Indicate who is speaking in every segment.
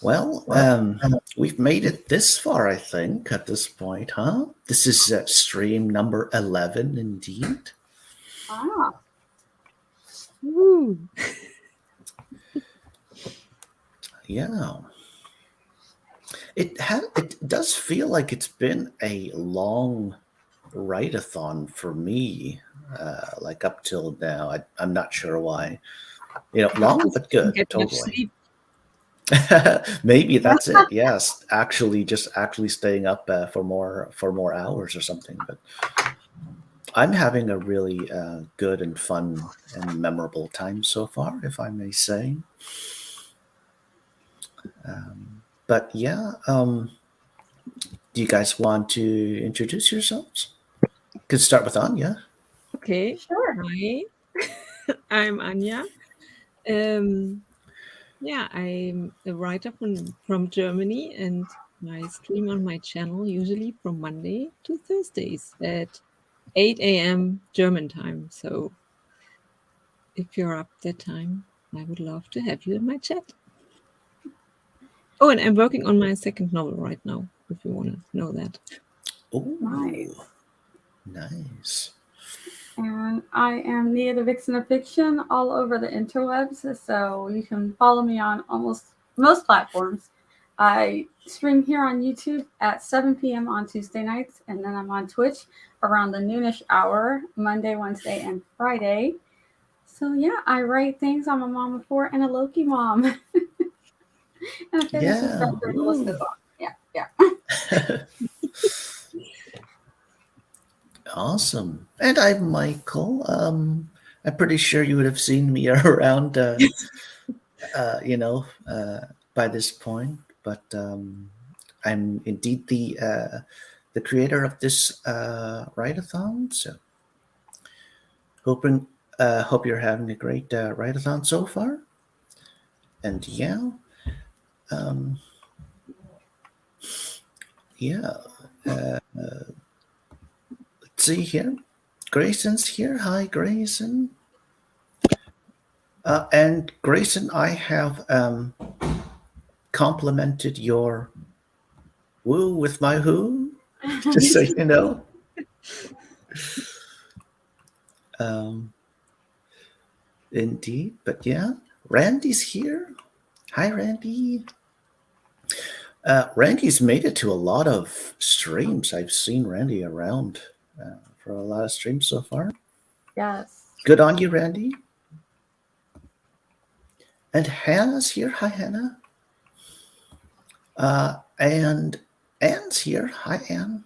Speaker 1: Well, we've made it this far, I think, at this point, huh? This is stream number 11, indeed.
Speaker 2: Ah.
Speaker 3: Woo.
Speaker 1: Yeah. It does feel like it's been a long write-a-thon for me, like up till now. I'm not sure why. Long but good,
Speaker 3: Get much
Speaker 1: totally.
Speaker 3: sleep.
Speaker 1: Maybe that's it. Yes, actually staying up for more hours or something. But I'm having a really good and fun and memorable time so far, if I may say. But yeah, do you guys want to introduce yourselves? Could start with Anya.
Speaker 3: Okay.
Speaker 2: Sure.
Speaker 3: Hi, I'm Anja. Yeah, I'm a writer from Germany, and I stream on my channel usually from Monday to Thursdays at 8 a.m. German time. So if you're up that time, I would love to have you in my chat. Oh, and I'm working on my second novel right now, if you want to know that.
Speaker 1: Oh,
Speaker 2: Nice.
Speaker 1: nice.
Speaker 2: And I am Nia the Vixen of Fiction all over the interwebs, so you can follow me on almost most platforms. I stream here on YouTube at 7 p.m. on Tuesday nights, and then I'm on Twitch around the noonish hour, Monday, Wednesday, and Friday. So yeah, I write things. I'm a mom of four and a Loki mom. And a fantasy
Speaker 1: Yeah.
Speaker 2: instructor. The list goes on. Yeah.
Speaker 1: Awesome. And I'm Michael. I'm pretty sure you would have seen me around, by this point. But I'm indeed the creator of this write-a-thon. So hope you're having a great write-a-thon so far. And yeah, um, yeah. Let's see here. Grayson's here. Hi, Grayson. And Grayson, I have complimented your woo with my who, just so you know. Indeed, but yeah, Randy's here. Hi, Randy. Randy's made it to a lot of streams. I've seen Randy around for a lot of streams so far.
Speaker 2: Yes.
Speaker 1: Good on you, Randy. And Hannah's here. Hi, Hannah. And Anne's here. Hi, Anne.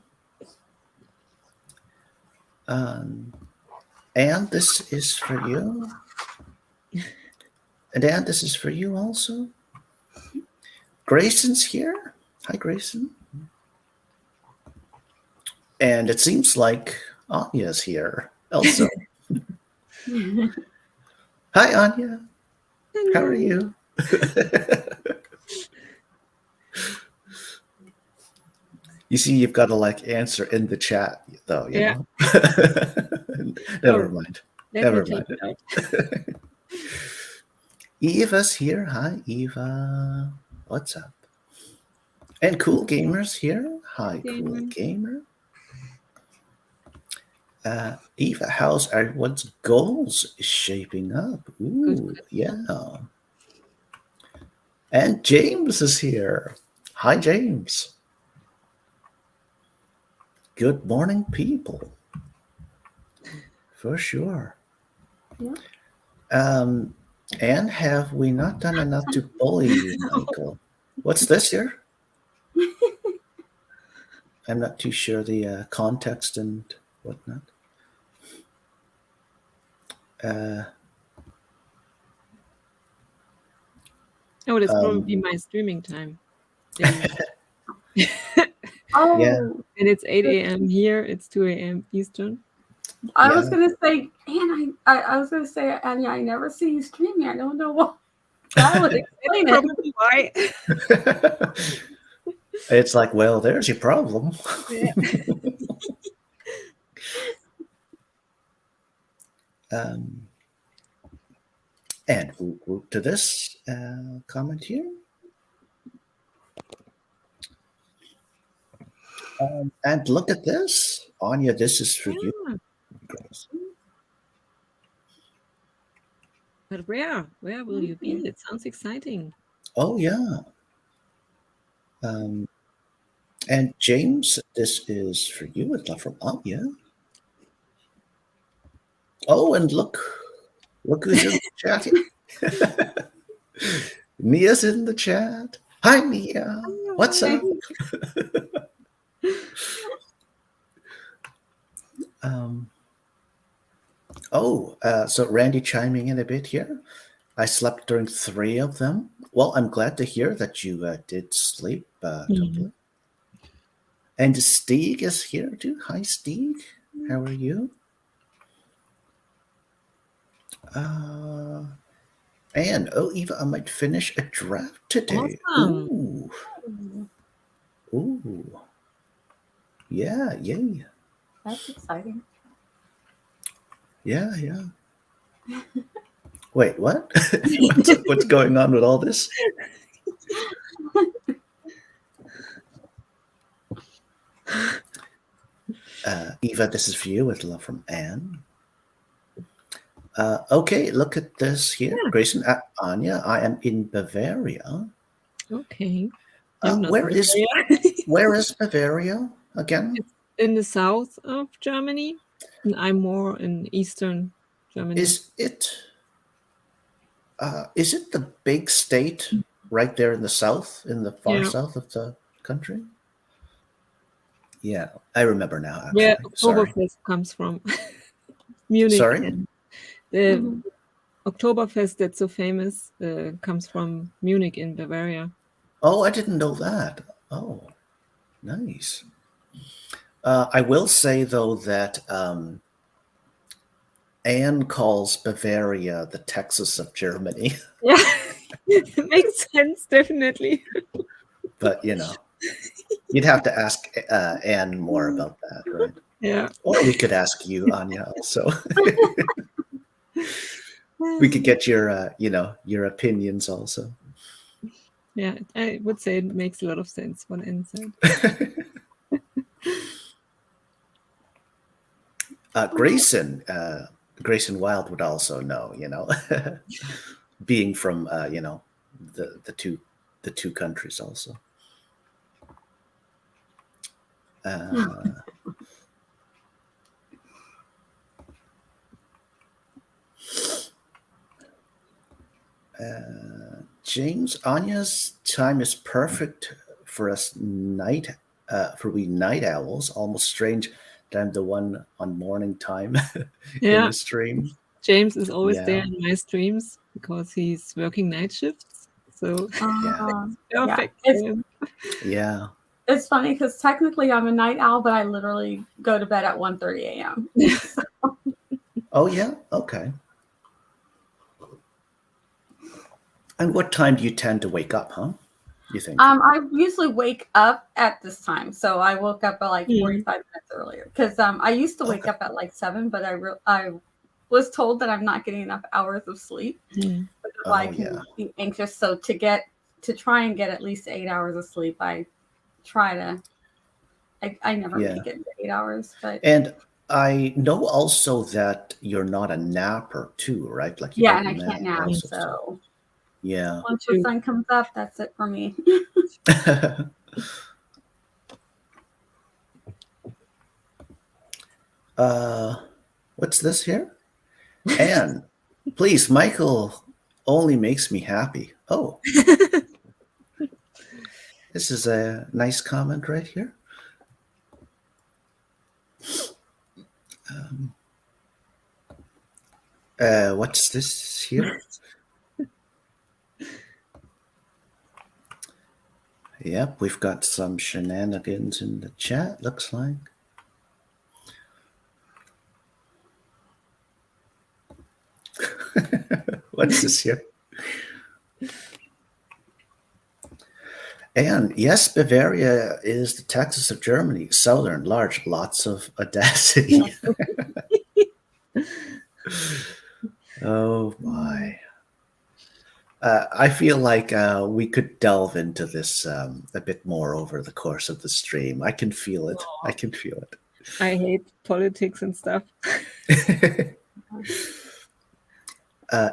Speaker 1: Anne, this is for you. And Anne, this is for you also. Grayson's here. Hi, Grayson. And it seems like Anya's here also. Hi, Anya.
Speaker 3: Hello.
Speaker 1: How are you? You see, you've got to answer in the chat, though. You know. Never mind. Never mind. Eva's here. Hi, Eva. What's up? And Cool Gamer's here. Hi, Cool Gamer. Eva, how's everyone's goals shaping up? Ooh,
Speaker 3: Good.
Speaker 1: Yeah. And James is here. Hi, James. Good morning, people. For sure.
Speaker 2: Yeah.
Speaker 1: And have we not done enough to bully you, Michael? What's this here? I'm not too sure the context and whatnot.
Speaker 3: Oh, that's probably my streaming time.
Speaker 2: Oh,
Speaker 1: yeah.
Speaker 3: And it's 8 a.m. here. It's 2 a.m. Eastern.
Speaker 2: I was gonna say, and I was gonna say, Anya, I never see you streaming. I don't know why. That would explain it.
Speaker 3: Probably why.
Speaker 1: It's like, well, there's your problem.
Speaker 3: Yeah.
Speaker 1: And to this comment here. And look at this. Anya, this is for you.
Speaker 3: Yeah.
Speaker 1: Grace.
Speaker 3: But where will you be? It sounds exciting.
Speaker 1: Oh, yeah. And James, this is for you. It's not from Anya. Oh, and look who's in the chat here. Mia's in the chat. Hi, Mia. What's up? So Randy chiming in a bit here. I slept during 3 of them. Well, I'm glad to hear that you did sleep totally. And Stieg is here too. Hi, Stieg. How are you? And Eva, I might finish a draft today.
Speaker 3: Awesome.
Speaker 1: Ooh. Yeah, yay.
Speaker 2: That's exciting.
Speaker 1: Yeah. Wait, what? What's going on with all this? Eva, this is for you with love from Anne. Okay, look at this here. Yeah. Grayson, Anya, I am in Bavaria.
Speaker 3: Okay.
Speaker 1: Where is Bavaria again?
Speaker 3: It's in the south of Germany, and I'm more in eastern Germany.
Speaker 1: Is it the big state right there in the south, in the far south of the country? Yeah, I remember now. Actually.
Speaker 3: Where Oktoberfest comes from. Munich.
Speaker 1: Sorry?
Speaker 3: The Oktoberfest that's so famous comes from Munich in Bavaria.
Speaker 1: Oh, I didn't know that. Oh, nice. I will say, though, that Anne calls Bavaria the Texas of Germany.
Speaker 3: Yeah, it makes sense, definitely.
Speaker 1: But, you'd have to ask Anne more about that, right?
Speaker 3: Yeah.
Speaker 1: Or we could ask you, Anya, also. We could get your, your opinions also.
Speaker 3: Yeah, I would say it makes a lot of sense what Anne said.
Speaker 1: Grayson Wild would also know, being from, the two countries also. James, Anya's time is perfect for us night owls. Almost strange that I'm the one on morning time in the stream.
Speaker 3: James is always there in my streams because he's working night shifts. So perfect.
Speaker 1: Yeah.
Speaker 2: It's funny because technically I'm a night owl, but I literally go to bed at 1:30 a.m.
Speaker 1: Oh, yeah? Okay. And what time do you tend to wake up, huh? You think?
Speaker 2: I usually wake up at this time. So I woke up at like 45 minutes earlier because I used to wake up at like 7, but I was told that I'm not getting enough hours of sleep. I can be anxious. So to try and get at least 8 hours of sleep, I try to. I never make it 8 hours, but
Speaker 1: and I know also that you're not a napper too, right? Like
Speaker 2: and I can't nap. So once the sun comes up, that's it for me.
Speaker 1: What's this here? Anne, please, Michael only makes me happy. Oh. This is a nice comment right here. What's this here? Yep, we've got some shenanigans in the chat, looks like. What's this here? And yes, Bavaria is the Texas of Germany. Southern, large, lots of audacity. Oh, my. I feel like we could delve into this a bit more over the course of the stream. I can feel it. I can feel
Speaker 3: I hate politics and stuff.
Speaker 1: it.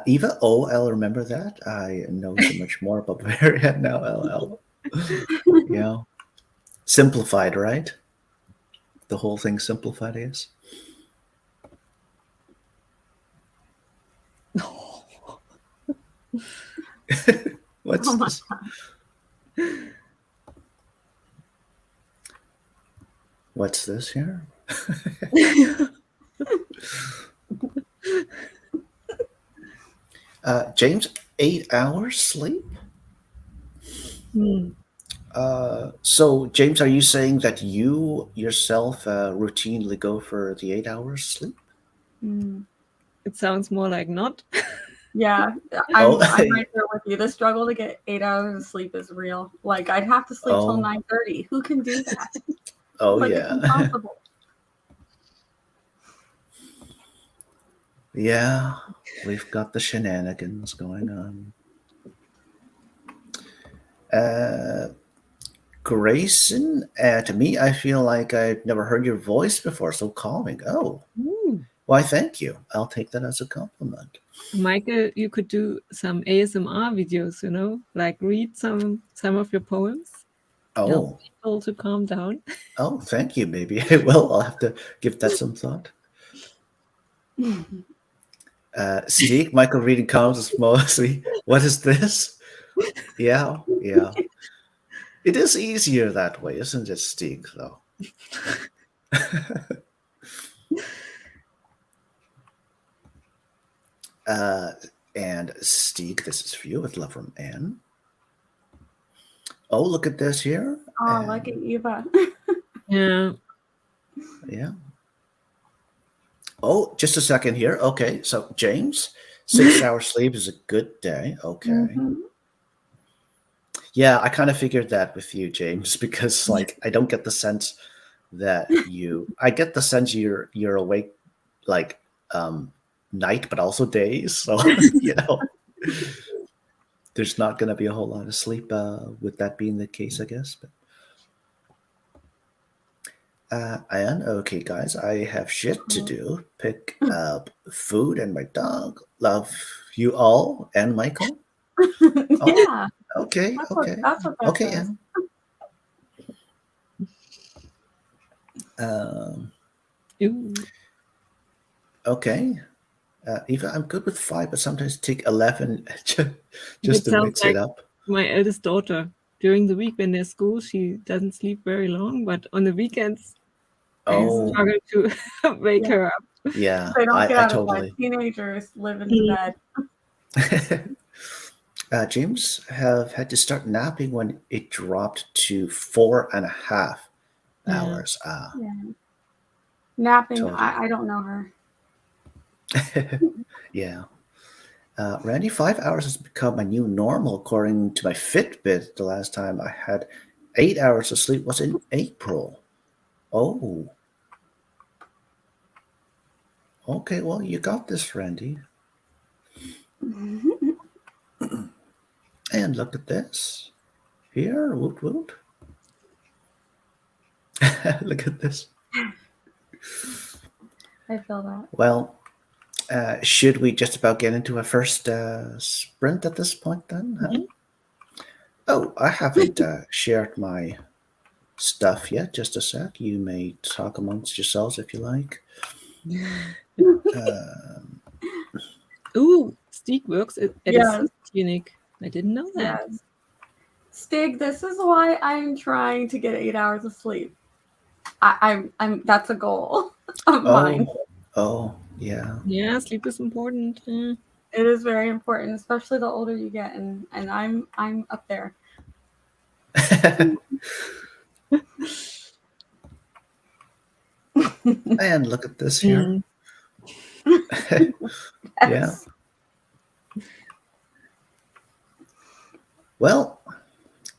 Speaker 1: Eva, oh, I'll remember that. I know so much more about Bavaria now, LL. Yeah. Simplified, right? The whole thing simplified, I guess. What's
Speaker 2: Oh my
Speaker 1: this? What's this here? James, 8 hours sleep?
Speaker 3: Hmm.
Speaker 1: So, James, are you saying that you yourself routinely go for the 8 hours sleep?
Speaker 2: Mm.
Speaker 3: It sounds more like not.
Speaker 2: Yeah,
Speaker 1: Oh,
Speaker 2: I'm right there with you. The struggle to get 8 hours of sleep is real. Like I'd have to sleep till
Speaker 1: oh,
Speaker 2: 9:30. Who can do that?
Speaker 1: oh,
Speaker 2: Like it's
Speaker 1: yeah.
Speaker 2: impossible.
Speaker 1: Yeah, we've got the shenanigans going on. Grayson, to me, I feel like I've never heard your voice before. So calming. Oh,
Speaker 3: Ooh.
Speaker 1: why, thank you. I'll take that as a compliment.
Speaker 3: Michael, you could do some ASMR videos, like read some of your poems, help
Speaker 1: Oh,
Speaker 3: people to calm down.
Speaker 1: oh, thank you. Maybe I will. I'll have to give that some thought. Stieg, Michael reading comments is mostly, what is this? Yeah, yeah. It is easier that way, isn't it, Stieg, though? And Stieg, this is for you with love from Anne. Oh, look at this here.
Speaker 2: Oh, like it, Eva.
Speaker 3: Yeah.
Speaker 1: Yeah. Oh, just a second here. Okay, so James, 6 hours sleep is a good day. Okay.
Speaker 2: Mhm.
Speaker 1: Yeah, I kind of figured that with you, James, because like I don't get the sense that I get the sense you're awake like night but also days. So, there's not going to be a whole lot of sleep with that being the case, I guess. But and okay, guys, I have shit to do. Pick up food and my dog. Love you all and Michael. Oh,
Speaker 2: Yeah,
Speaker 1: okay, okay,
Speaker 2: that's what that
Speaker 1: okay,
Speaker 2: says.
Speaker 1: and
Speaker 3: Ooh.
Speaker 1: okay. Eva, I'm good with 5, but sometimes take 11 just
Speaker 3: It
Speaker 1: to
Speaker 3: sounds
Speaker 1: mix it
Speaker 3: like
Speaker 1: up.
Speaker 3: my eldest daughter. During the week when there's school, she doesn't sleep very long, but on the weekends, I
Speaker 1: Oh,
Speaker 3: struggle to wake
Speaker 2: Yeah.
Speaker 3: her up.
Speaker 1: yeah,
Speaker 2: They don't get
Speaker 1: I
Speaker 2: out of bed.
Speaker 1: totally.
Speaker 2: Teenagers live into bed.
Speaker 1: James have had to start napping when it dropped to 4.5
Speaker 3: Yeah.
Speaker 1: hours.
Speaker 2: Yeah. Napping,
Speaker 1: Totally.
Speaker 2: I don't know her.
Speaker 1: Yeah. Randy, 5 hours has become my new normal according to my Fitbit. The last time I had 8 hours of sleep was in April. Oh. Okay, well, you got this, Randy. And look at this. Here, woot woot. Look at this.
Speaker 2: I feel that.
Speaker 1: Well, should we just about get into a first sprint at this point then? Huh?
Speaker 3: Mhm.
Speaker 1: Oh, I haven't shared my stuff yet. Just a sec. You may talk amongst yourselves if you like.
Speaker 3: Ooh, Stieg works at a
Speaker 2: Yes,
Speaker 3: sleep clinic. I didn't know that.
Speaker 2: yes. Stig, this is why I'm trying to get 8 hours of sleep. I'm that's a goal of mine.
Speaker 1: Oh, yeah.
Speaker 3: Yeah, sleep is important.
Speaker 2: It is very important, especially the older you get, and I'm up there.
Speaker 1: And look at this here.
Speaker 3: Mm.
Speaker 1: Yeah.
Speaker 2: Yes.
Speaker 1: Well,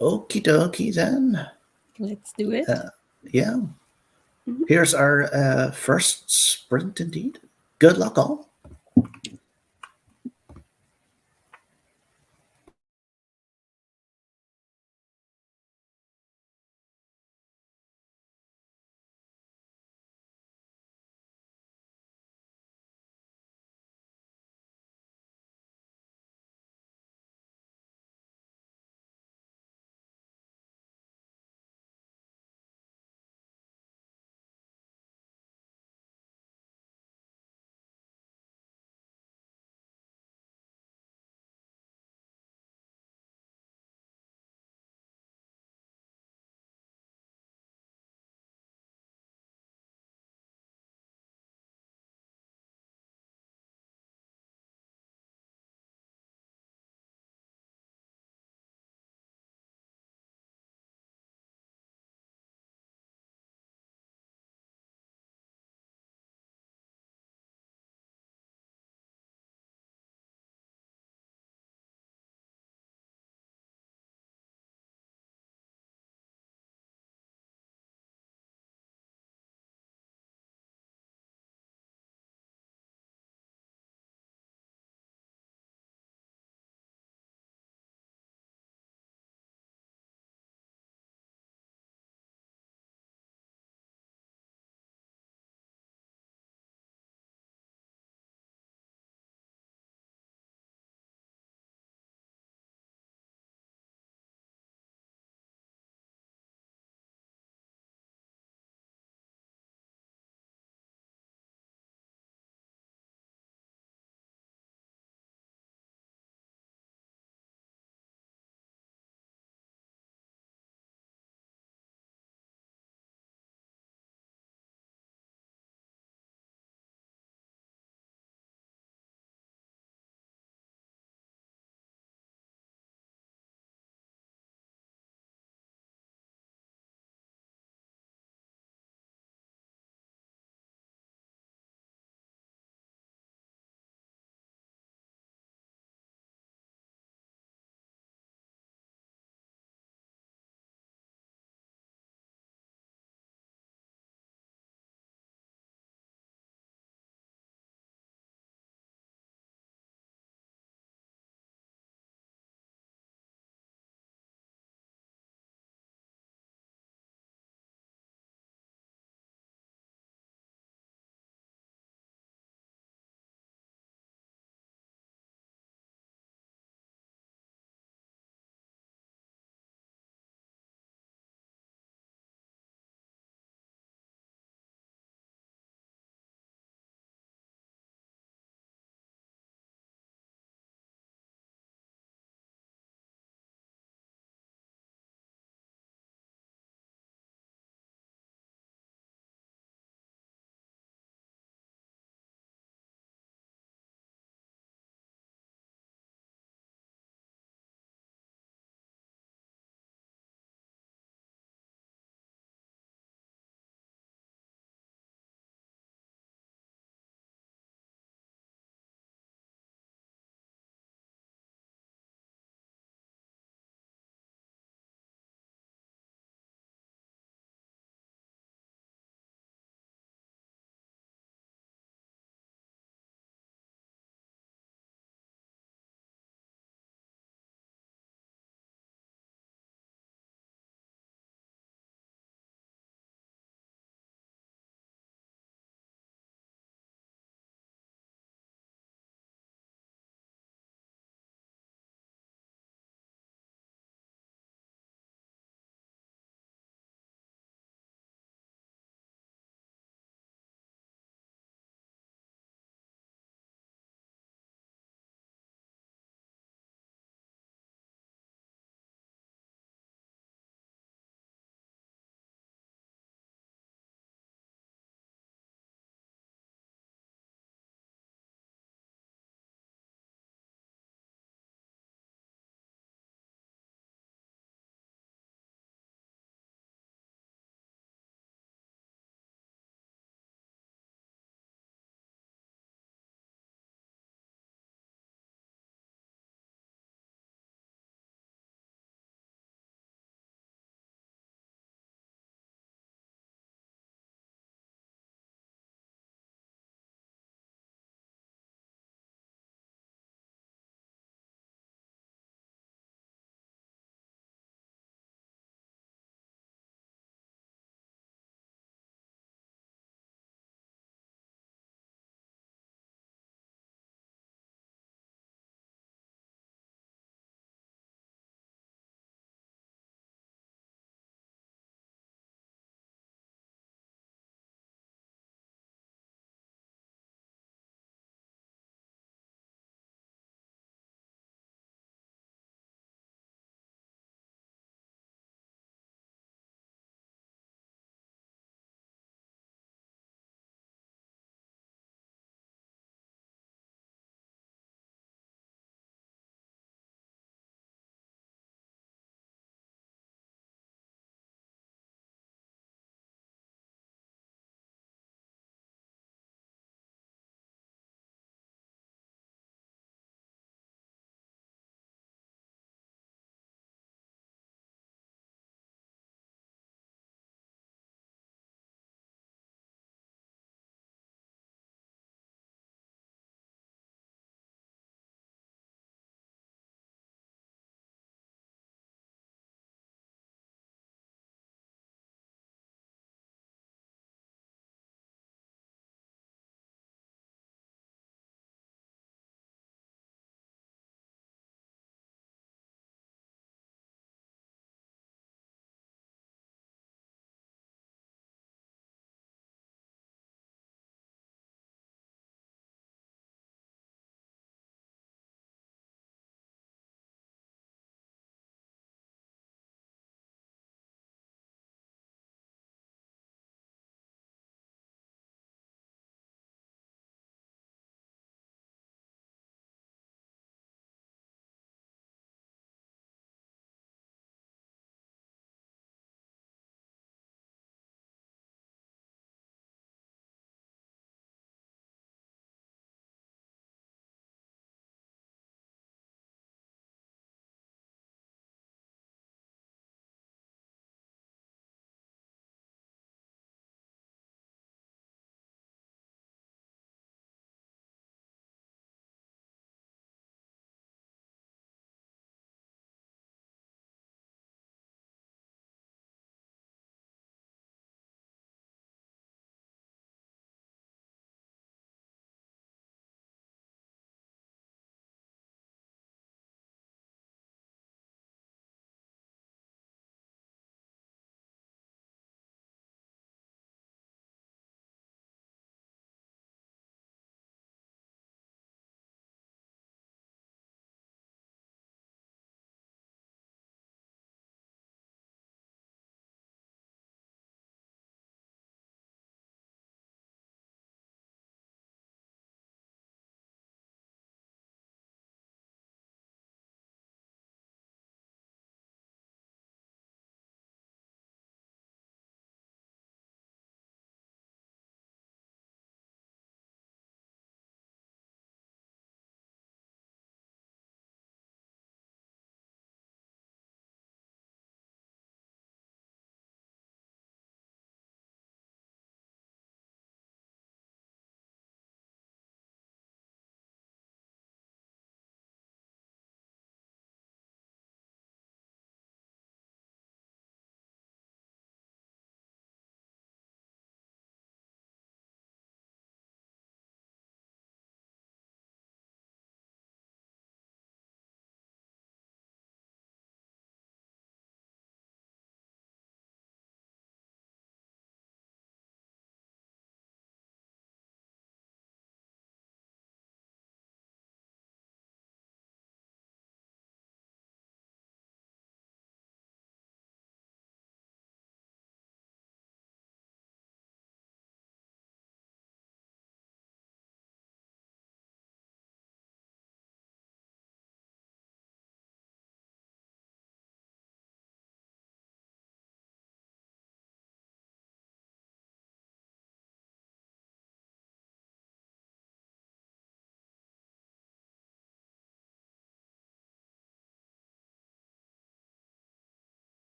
Speaker 1: okie dokie then.
Speaker 3: Let's do it.
Speaker 1: Yeah. Here's our first sprint indeed. Good luck all.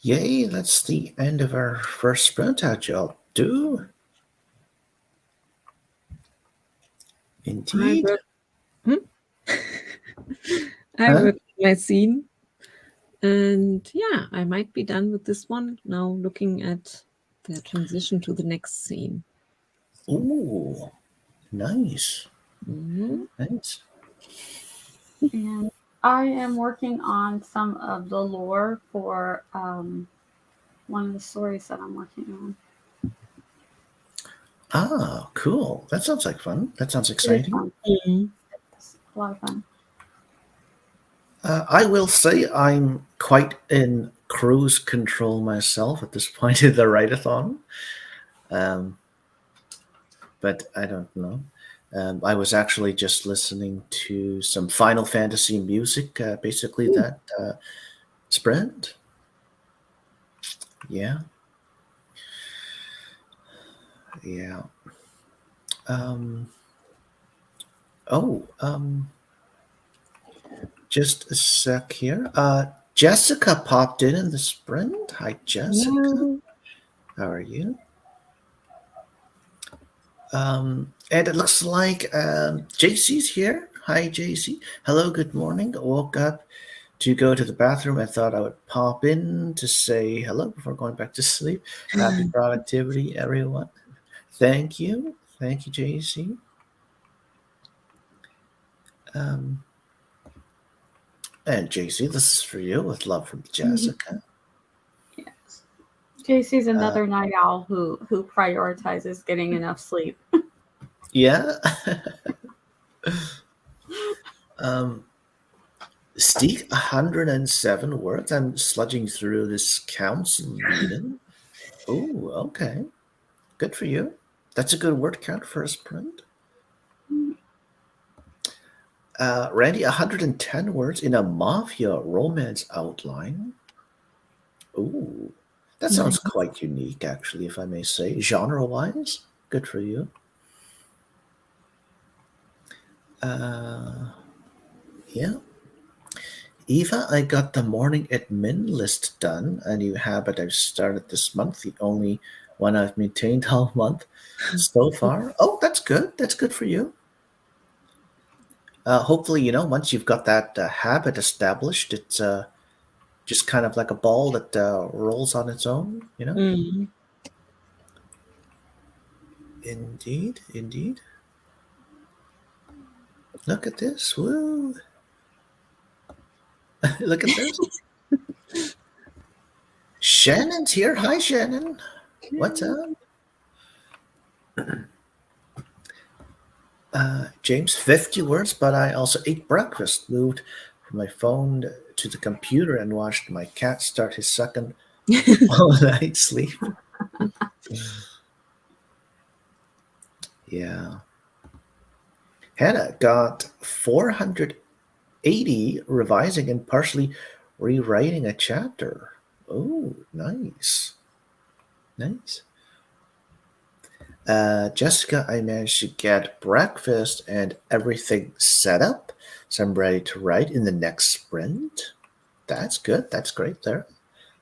Speaker 1: Yay, that's the end of our first sprint. How'd y'all do?
Speaker 3: I
Speaker 1: Indeed.
Speaker 3: work, hmm? I
Speaker 1: Huh?
Speaker 3: worked my scene, and yeah, I might be done with this one now. Looking at the transition to the next scene.
Speaker 1: Ooh, nice.
Speaker 3: Mhm.
Speaker 1: Nice.
Speaker 2: And I am working on some of the lore for one of the stories that I'm working on.
Speaker 1: Ah, cool. That sounds like fun. That sounds
Speaker 2: It is
Speaker 1: exciting.
Speaker 2: fun.
Speaker 3: Mhm.
Speaker 2: It's a lot of fun.
Speaker 1: I will say I'm quite in cruise control myself at this point in the write-a-thon. Um, but I don't know. I was actually just listening to some Final Fantasy music, basically
Speaker 3: Ooh,
Speaker 1: that sprint. Yeah, yeah. Um, oh, just a sec here. Jessica popped in the sprint. Hi, Jessica.
Speaker 3: hello.
Speaker 1: How are you? And it looks like JC's here. Hi, JC. Hello, good morning. I woke up to go to the bathroom. I thought I would pop in to say hello before going back to sleep. Happy productivity, everyone. Thank you. Thank you, JC. Um, and JC, this is for you with love from Jessica.
Speaker 2: Yes. JC's
Speaker 1: Uh,
Speaker 2: another night owl who prioritizes getting enough sleep.
Speaker 1: yeah. um, Steak 107 words. I'm sludging through this council meeting. Oh, okay. Good for you. That's a good word count for a sprint. Randy, 110 words in a mafia romance outline. Ooh, that sounds
Speaker 3: Nice.
Speaker 1: quite unique, actually, if I may say. Genre wise, good for you. Uh, yeah. Eva, I got the morning admin list done. A new habit I've started this month, the only one I've maintained all month so far. Oh, that's good. That's good for you. Hopefully, once you've got that habit established, it's just kind of like a ball that rolls on its own.
Speaker 3: Mm.
Speaker 1: Indeed, indeed. Look at this. Woo. Look at this. Shannon's here. Hi, Shannon. What's up? James, 50 words, but I also ate breakfast, moved from my phone to the computer, and watched my cat start his second all night sleep. Yeah. Hannah got 480 revising and partially rewriting a chapter. Oh, nice. Nice. Jessica, I managed to get breakfast and everything set up, so I'm ready to write in the next sprint. That's good. That's great there.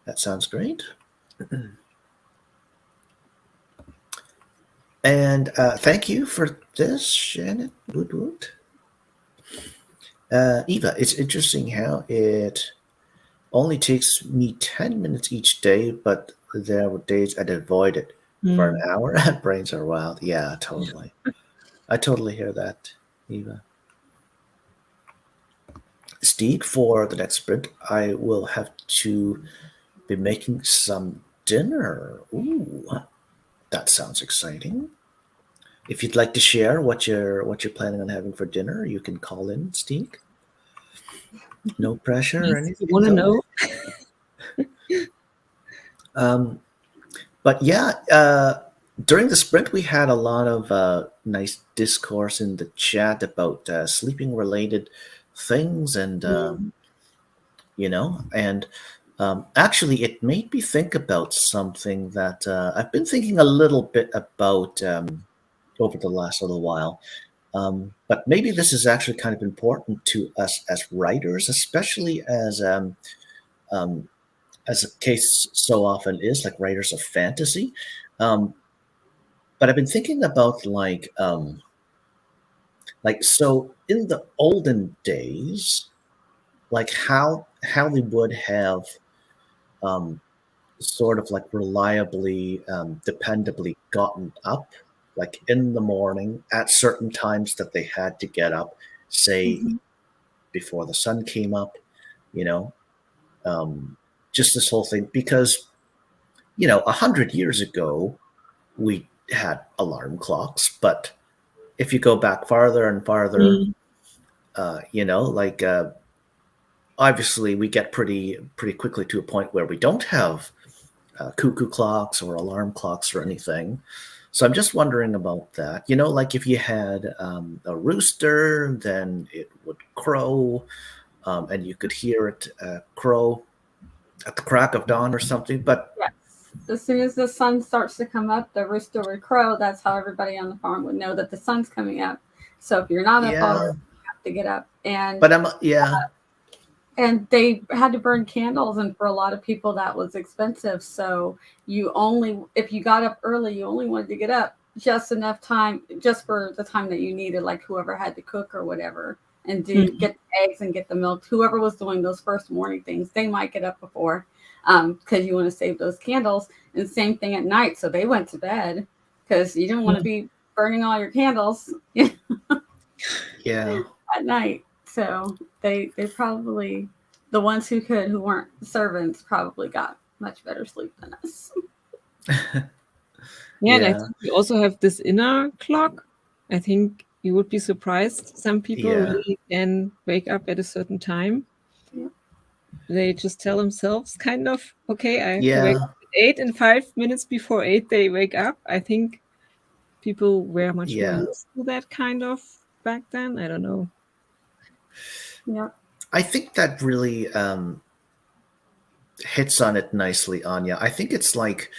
Speaker 1: That sounds great. And thank you for this, Shannon. Woot woot. Eva, it's interesting how it only takes me 10 minutes each day, but there were days I'd avoid it for an
Speaker 3: Mm.
Speaker 1: hour. Brains are wild. Yeah, totally. I totally hear that, Eva. Steve, for the next sprint, I will have to be making some dinner. Ooh, that sounds exciting. If you'd like to share what you're planning on having for dinner, you can call in, Steve. No pressure or
Speaker 3: Yes, you
Speaker 1: anything
Speaker 3: want to
Speaker 1: though.
Speaker 3: know?
Speaker 1: Um, but yeah, during the sprint, we had a lot of nice discourse in the chat about sleeping related things, and
Speaker 3: Mm.
Speaker 1: and actually, it made me think about something that I've been thinking a little bit about over the last little while. But maybe this is actually kind of important to us as writers, especially as um, as the case so often is, like writers of fantasy. Um, but I've been thinking about like so in the olden days, like how they would have um, sort of like reliably, dependably gotten up, like in the morning at certain times that they had to get up, say
Speaker 2: Mhm.
Speaker 1: before the sun came up, you know, um, just this whole thing because 100 years ago we had alarm clocks, but if you go back farther and farther,
Speaker 3: Mm.
Speaker 1: like obviously we get pretty quickly to a point where we don't have cuckoo clocks or alarm clocks or anything. So I'm just wondering about that. Like if you had a rooster, then it would crow, and you could hear it crow at the crack of dawn or something. But
Speaker 2: Yes. As soon as the sun starts to come up, the rooster would crow. That's how everybody on the farm would know that the sun's coming up. So if you're not up already,
Speaker 1: yeah,
Speaker 2: you have to get up. And
Speaker 1: but yeah,
Speaker 2: they had to burn candles, and for a lot of people that was expensive. So if you got up early, you only wanted to get up just enough time, just for the time that you needed, like whoever had to cook or whatever, and
Speaker 3: Mm.
Speaker 2: get the eggs and get the milk. Whoever was doing those first morning things, they might get up before, because you want to save those candles. And same thing at night, so they went to bed because you didn't want to
Speaker 3: Mm.
Speaker 2: be burning all your candles
Speaker 1: yeah,
Speaker 2: at night. So they probably, the ones who could, who weren't servants, probably got much better sleep than us.
Speaker 3: Yeah, and I
Speaker 1: yeah,
Speaker 3: think we also have this inner clock. I think you would be surprised. Some people
Speaker 1: yeah,
Speaker 3: really can wake up at a certain time.
Speaker 2: Yeah.
Speaker 3: They just tell themselves, kind of, okay, I have to wake
Speaker 1: yeah,
Speaker 3: up at 8, and 5 minutes before 8, they wake up. I think people were much more
Speaker 1: yeah.
Speaker 3: used to that kind of back then. I don't know.
Speaker 2: Yeah.
Speaker 1: I think that really hits on it nicely, Anya. I think it's like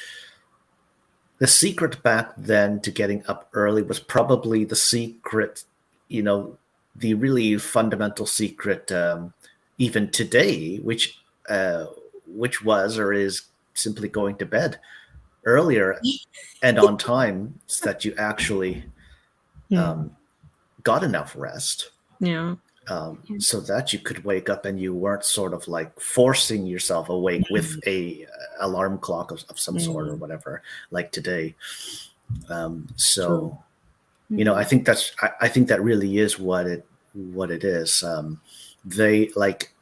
Speaker 1: the secret back then to getting up early was probably the secret, you know, the really fundamental secret, even today, which was or is simply going to bed earlier and on time, so that you actually
Speaker 3: Hmm.
Speaker 1: um, got enough rest.
Speaker 3: Yeah.
Speaker 1: So that you could wake up and you weren't sort of like forcing yourself awake with a alarm clock of some sort or
Speaker 3: Mm.
Speaker 1: whatever, like today.
Speaker 3: True.
Speaker 1: So I
Speaker 2: Mhm.
Speaker 1: think I think that really is what it is. They like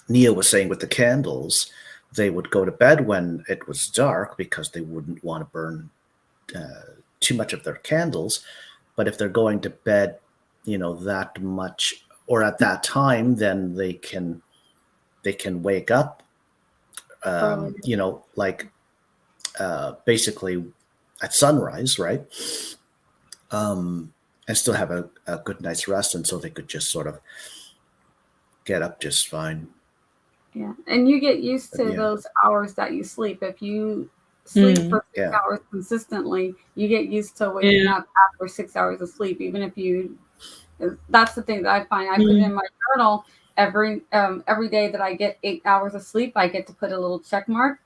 Speaker 1: Nia was saying with the candles, they would go to bed when it was dark because they wouldn't want to burn too much of their candles. But if they're going to bed, that much or at that time, then they can wake up,
Speaker 2: Early.
Speaker 1: like basically at sunrise, right? And still have a good night's rest, and so they could just sort of get up just fine.
Speaker 2: Yeah. And you get used
Speaker 1: But
Speaker 2: to
Speaker 1: yeah,
Speaker 2: those hours that you sleep. If you sleep
Speaker 3: Mm.
Speaker 2: for six
Speaker 1: yeah,
Speaker 2: hours consistently, you get used to waking
Speaker 3: Yeah.
Speaker 2: up after 6 hours of sleep, even if you, that's the thing that I find. I put
Speaker 3: Mm.
Speaker 2: in my journal every day that I get 8 hours of sleep, I get to put a little check mark.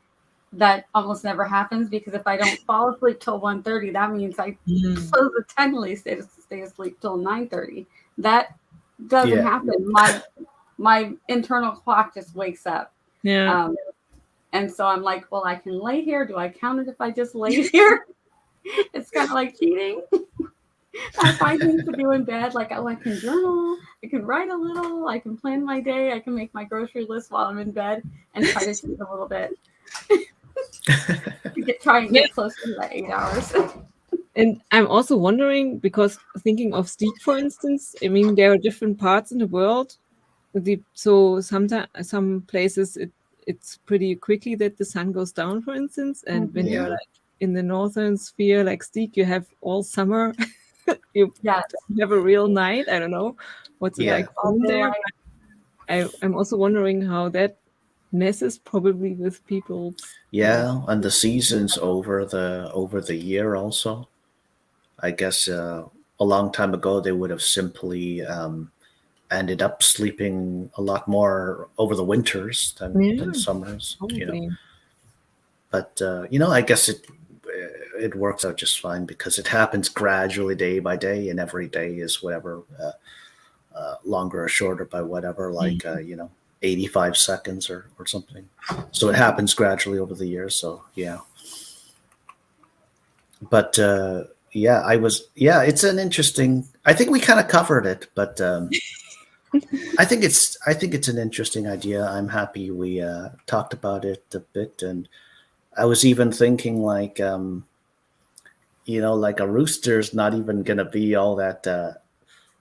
Speaker 2: That almost never happens, because if I don't fall asleep till 1:30, that means I
Speaker 3: Mm.
Speaker 2: supposedly stay asleep till 9:30. That doesn't
Speaker 1: yeah,
Speaker 2: happen. My internal clock just wakes up.
Speaker 3: Yeah.
Speaker 2: Um, and so I'm like, well, I can lay here. Do I count it if I just lay here? It's kind of like cheating. I find things to do in bed, like, oh, I can journal, I can write a little, I can plan my day, I can make my grocery list while I'm in bed and try to cheat a little bit to try and
Speaker 3: Yeah.
Speaker 2: get closer to that 8 hours.
Speaker 3: And I'm also wondering, because thinking of sleep, for instance, I mean, there are different parts in the world. So sometimes some places it's pretty quickly that the sun goes down, for instance. And when
Speaker 2: Mhm.
Speaker 3: you're
Speaker 1: yeah,
Speaker 3: like in the northern sphere, like Steak, you have all summer. You
Speaker 2: Yes,
Speaker 3: don't have a real night. I don't know what's it like
Speaker 1: yeah,
Speaker 2: all
Speaker 3: from there.
Speaker 2: daylight.
Speaker 3: I'm also wondering how that messes probably with people's
Speaker 1: yeah. And the seasons over the year also. I guess a long time ago they would have simply ended up sleeping a lot more over the winters
Speaker 3: Yeah,
Speaker 1: than summers,
Speaker 3: probably.
Speaker 1: But I guess it works out just fine because it happens gradually, day by day, and every day is whatever, longer or shorter by whatever, like 85 seconds or something. So it happens gradually over the years. So yeah, but it's an interesting. I think we kind of covered it, but I think it's an interesting idea. I'm happy we talked about it a bit, and I was even thinking like like a rooster's not even going to be all that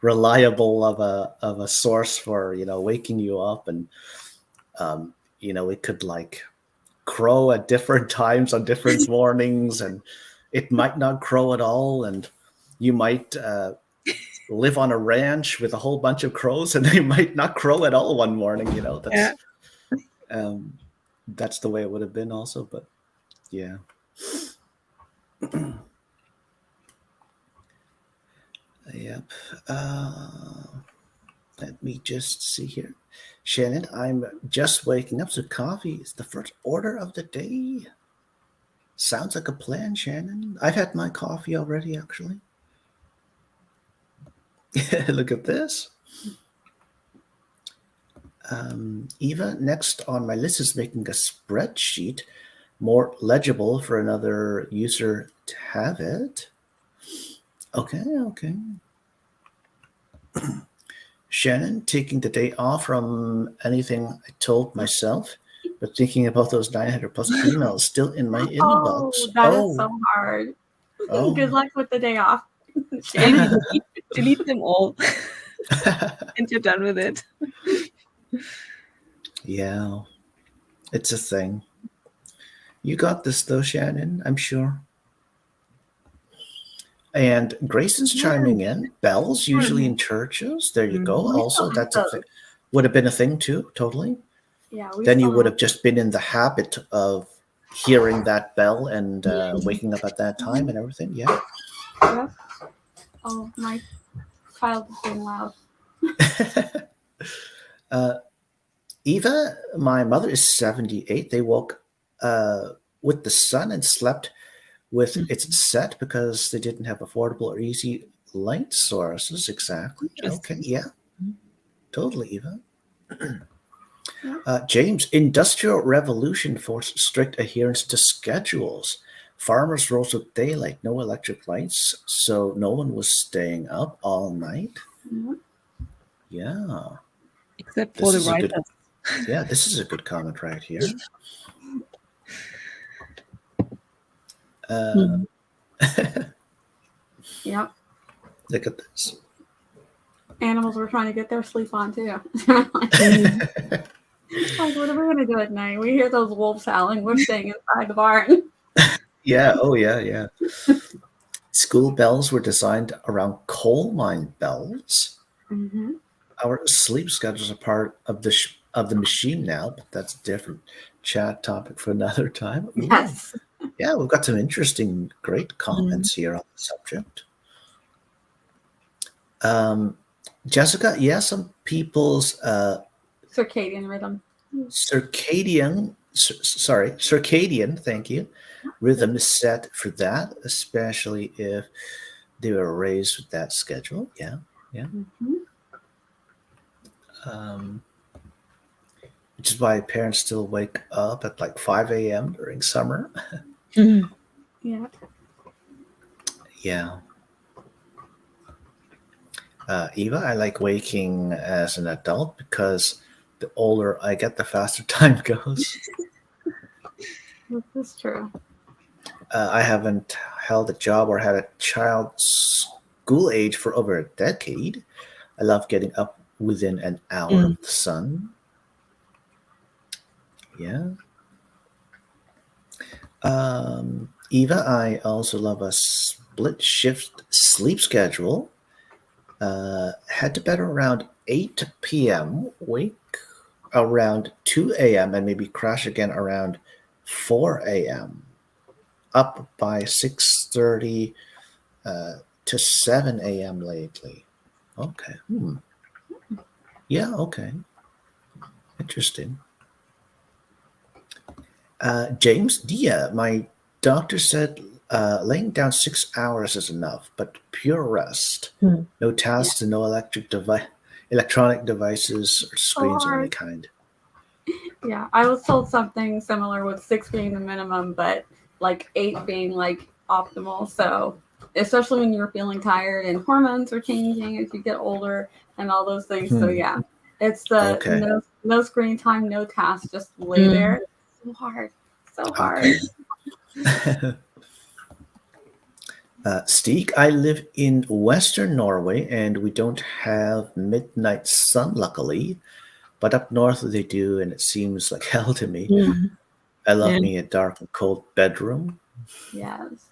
Speaker 1: reliable of a source for waking you up, and it could like crow at different times on different mornings, and it might not crow at all, and you might live on a ranch with a whole bunch of crows, and they might not crow at all one morning.
Speaker 3: Yeah.
Speaker 1: That's the way it would have been also, but yeah. Yep. Let me just see here. Shannon, I'm just waking up, so coffee is the first order of the day. Sounds like a plan, Shannon. I've had my coffee already, actually. Look at this. Eva, next on my list is making a spreadsheet more legible for another user to have it. Okay. Shannon, taking the day off from anything I told myself, but thinking about those 900 plus emails still in my inbox.
Speaker 2: Oh, that is so hard. Good luck with the day off.
Speaker 3: Maybe delete them all and you're done with it.
Speaker 1: Yeah, it's a thing. You got this though, Shannon, I'm sure. And Grayson's chiming in. Bells usually in churches. There you go. Also, that's a thing. Would have been a thing too, totally.
Speaker 2: Yeah.
Speaker 1: Then you would have just been in the habit of hearing that bell and waking up at that time and everything. Yeah.
Speaker 2: Yep. Oh, my child is being loud.
Speaker 1: Eva, my mother is 78. They woke with the sun and slept with its set because they didn't have affordable or easy light sources. Exactly. Okay. Yeah. Totally, Eva. James, Industrial Revolution forced strict adherence to schedules. Farmers rose with daylight, no electric lights, so no one was staying up all night.
Speaker 2: Mm-hmm.
Speaker 1: Yeah.
Speaker 3: Except for the writers.
Speaker 1: Yeah, this is a good comment right here.
Speaker 2: Yep.
Speaker 1: Look at this.
Speaker 2: Animals were trying to get their sleep on too. Like, what are we going to do at night? We hear those wolves howling. We're staying inside the barn.
Speaker 1: Yeah. Oh, yeah. School bells were designed around coal mine bells.
Speaker 2: Mm-hmm.
Speaker 1: Our sleep schedules are part of the machine now, but that's a different chat topic for another time. Ooh.
Speaker 2: Yes.
Speaker 1: Yeah, we've got some interesting, great comments here on the subject. Jessica, yeah, some people's
Speaker 2: circadian rhythm.
Speaker 1: Circadian, thank you. Rhythm is set for that, especially if they were raised with that schedule. Yeah.
Speaker 2: Mm-hmm.
Speaker 1: Which is why parents still wake up at like 5 a.m. during summer.
Speaker 2: Yeah.
Speaker 1: Yeah. Eva, I like waking as an adult because the older I get, the faster time goes.
Speaker 2: This is true.
Speaker 1: I haven't held a job or had a child school age for over a decade. I love getting up within an hour of the sun. Yeah. Eva, I also love a split shift sleep schedule. Head to bed around 8 p.m., wake around 2 a.m., and maybe crash again around 4 a.m. Up by 6:30 to 7 a.m. lately. Okay. Yeah, okay. Interesting. James, yeah, my doctor said laying down 6 hours is enough, but pure rest.
Speaker 3: Hmm.
Speaker 1: No
Speaker 2: Yeah,
Speaker 1: tasks and no electronic devices or
Speaker 2: so
Speaker 1: screens of any
Speaker 2: hard.
Speaker 1: kind.
Speaker 2: Yeah, I was told something similar with six being the minimum, but like eight being like optimal. So, especially when you're feeling tired and hormones are changing as you get older and all those things. So,
Speaker 1: Hmm.
Speaker 2: yeah, it's the
Speaker 1: Okay.
Speaker 2: no screen time, no task, just lay
Speaker 3: Mm.
Speaker 2: there. So hard, so hard.
Speaker 1: Okay. Stig, I live in Western Norway and we don't have midnight sun, luckily. But up north they do, and it seems like hell to me.
Speaker 3: Mm.
Speaker 1: I
Speaker 3: Yeah.
Speaker 1: love me a dark and cold bedroom.
Speaker 2: Yes.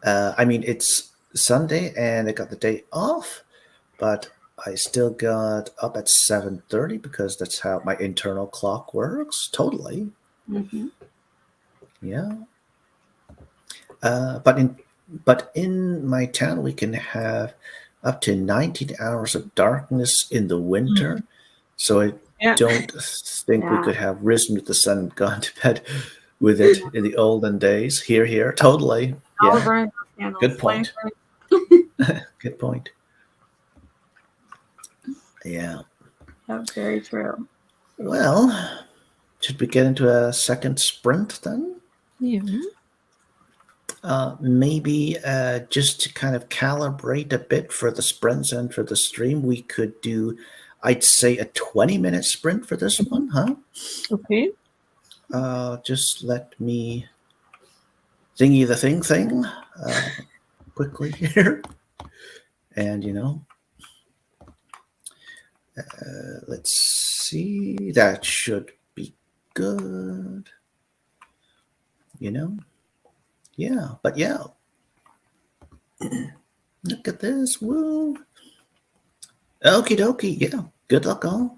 Speaker 1: I mean, it's Sunday and I got the day off, but I still got up at 7:30 because that's how my internal clock works. Totally,
Speaker 2: Hmm.
Speaker 1: yeah. But in my town we can have up to 19 hours of darkness in the
Speaker 3: Mm.
Speaker 1: winter. So I
Speaker 3: Yeah.
Speaker 1: don't think we
Speaker 2: Yeah.
Speaker 1: could have risen with the sun and gone to bed with it in the olden days. Here, here, totally.
Speaker 2: All
Speaker 1: Yeah,
Speaker 2: burning candles,
Speaker 1: good point.
Speaker 2: lanterns.
Speaker 1: Good point. Yeah.
Speaker 2: Yeah, very true.
Speaker 1: Well, should we get into a second sprint then?
Speaker 3: Yeah.
Speaker 1: Maybe just to kind of calibrate a bit for the sprints and for the stream, we could do, I'd say, a 20-minute sprint for this
Speaker 3: Mhm.
Speaker 1: one, huh?
Speaker 3: Okay.
Speaker 1: Just let me thingy the thing quickly here. And, let's see. That should be good. You know? Yeah. But yeah, look at this. Woo. Okie dokie. Yeah. Good luck, all.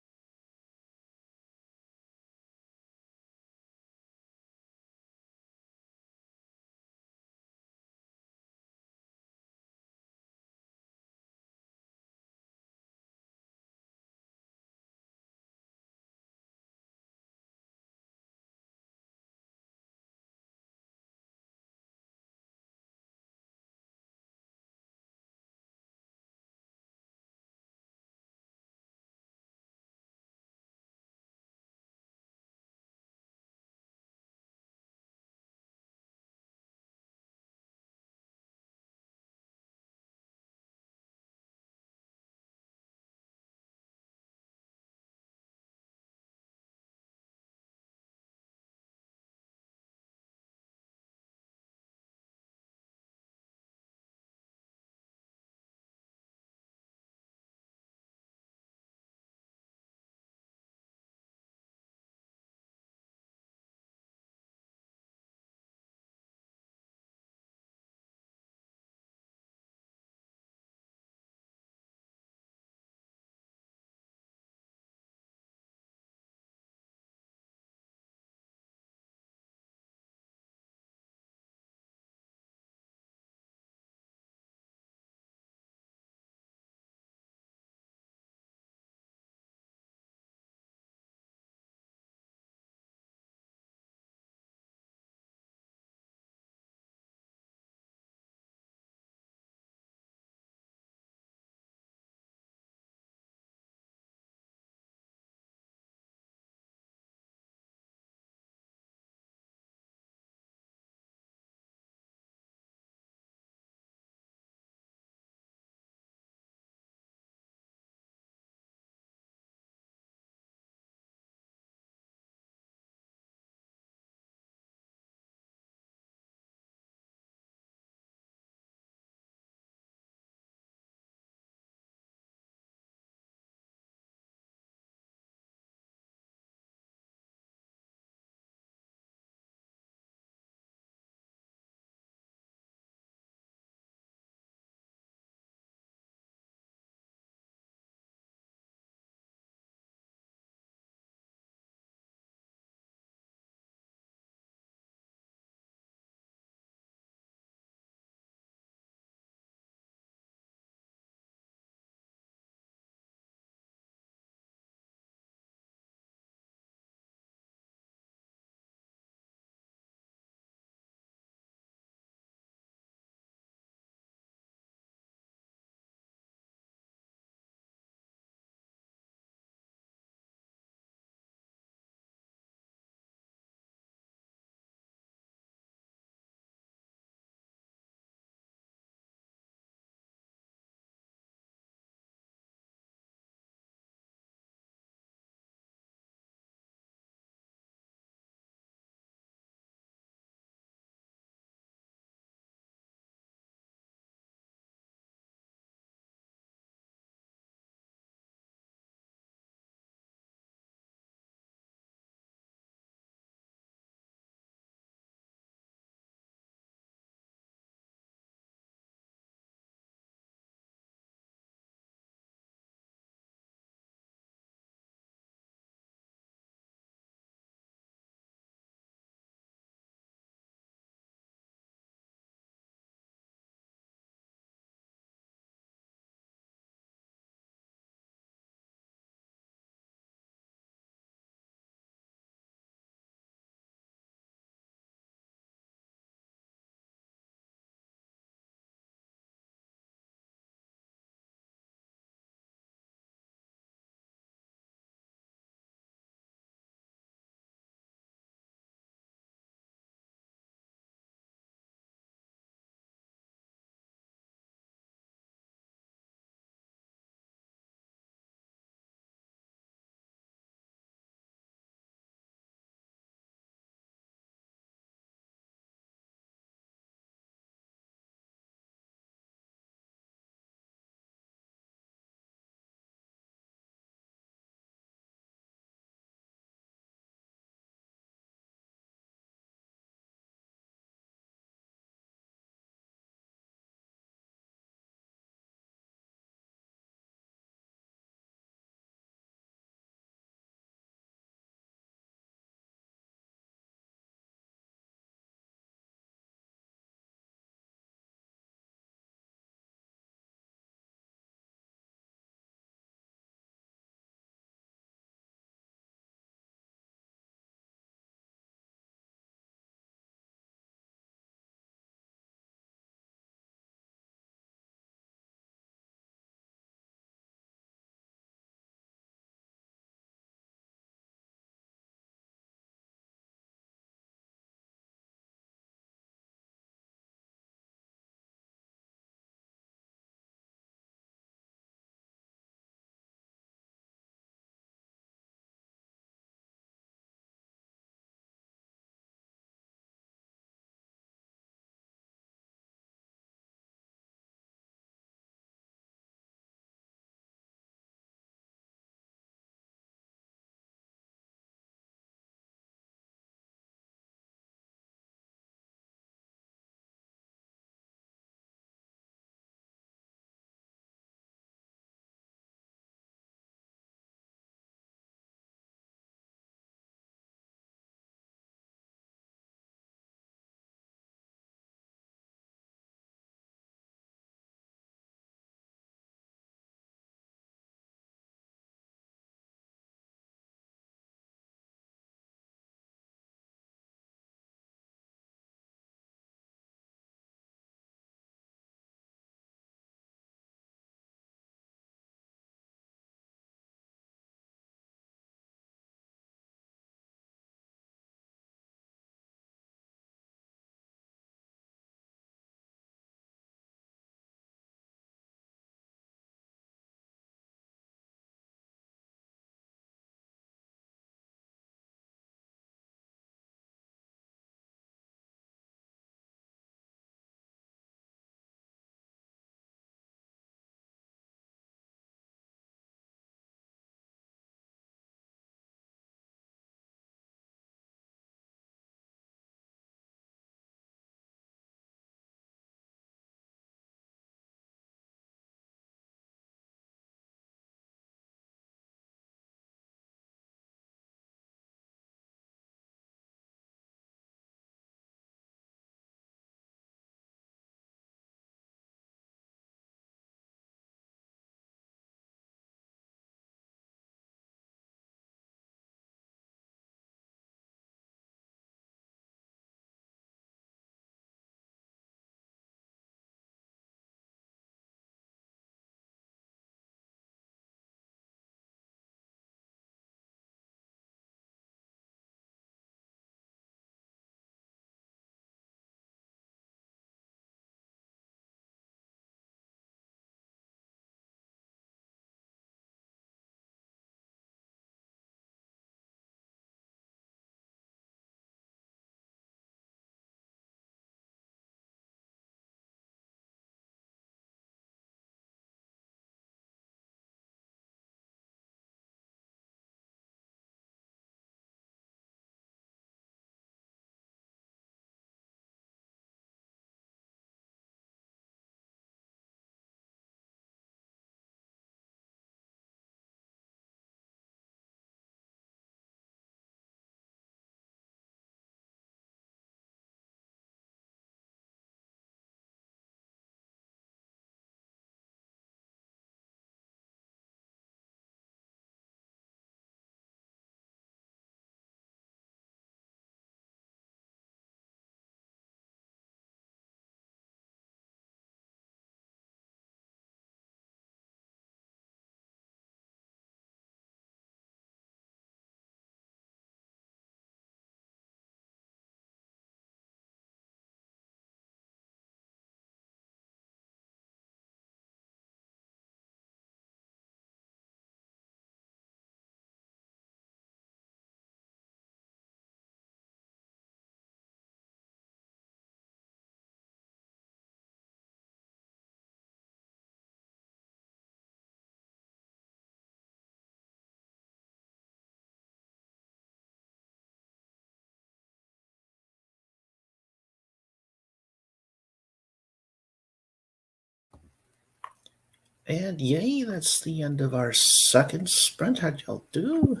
Speaker 1: And yay, that's the end of our second sprint. How'd y'all do?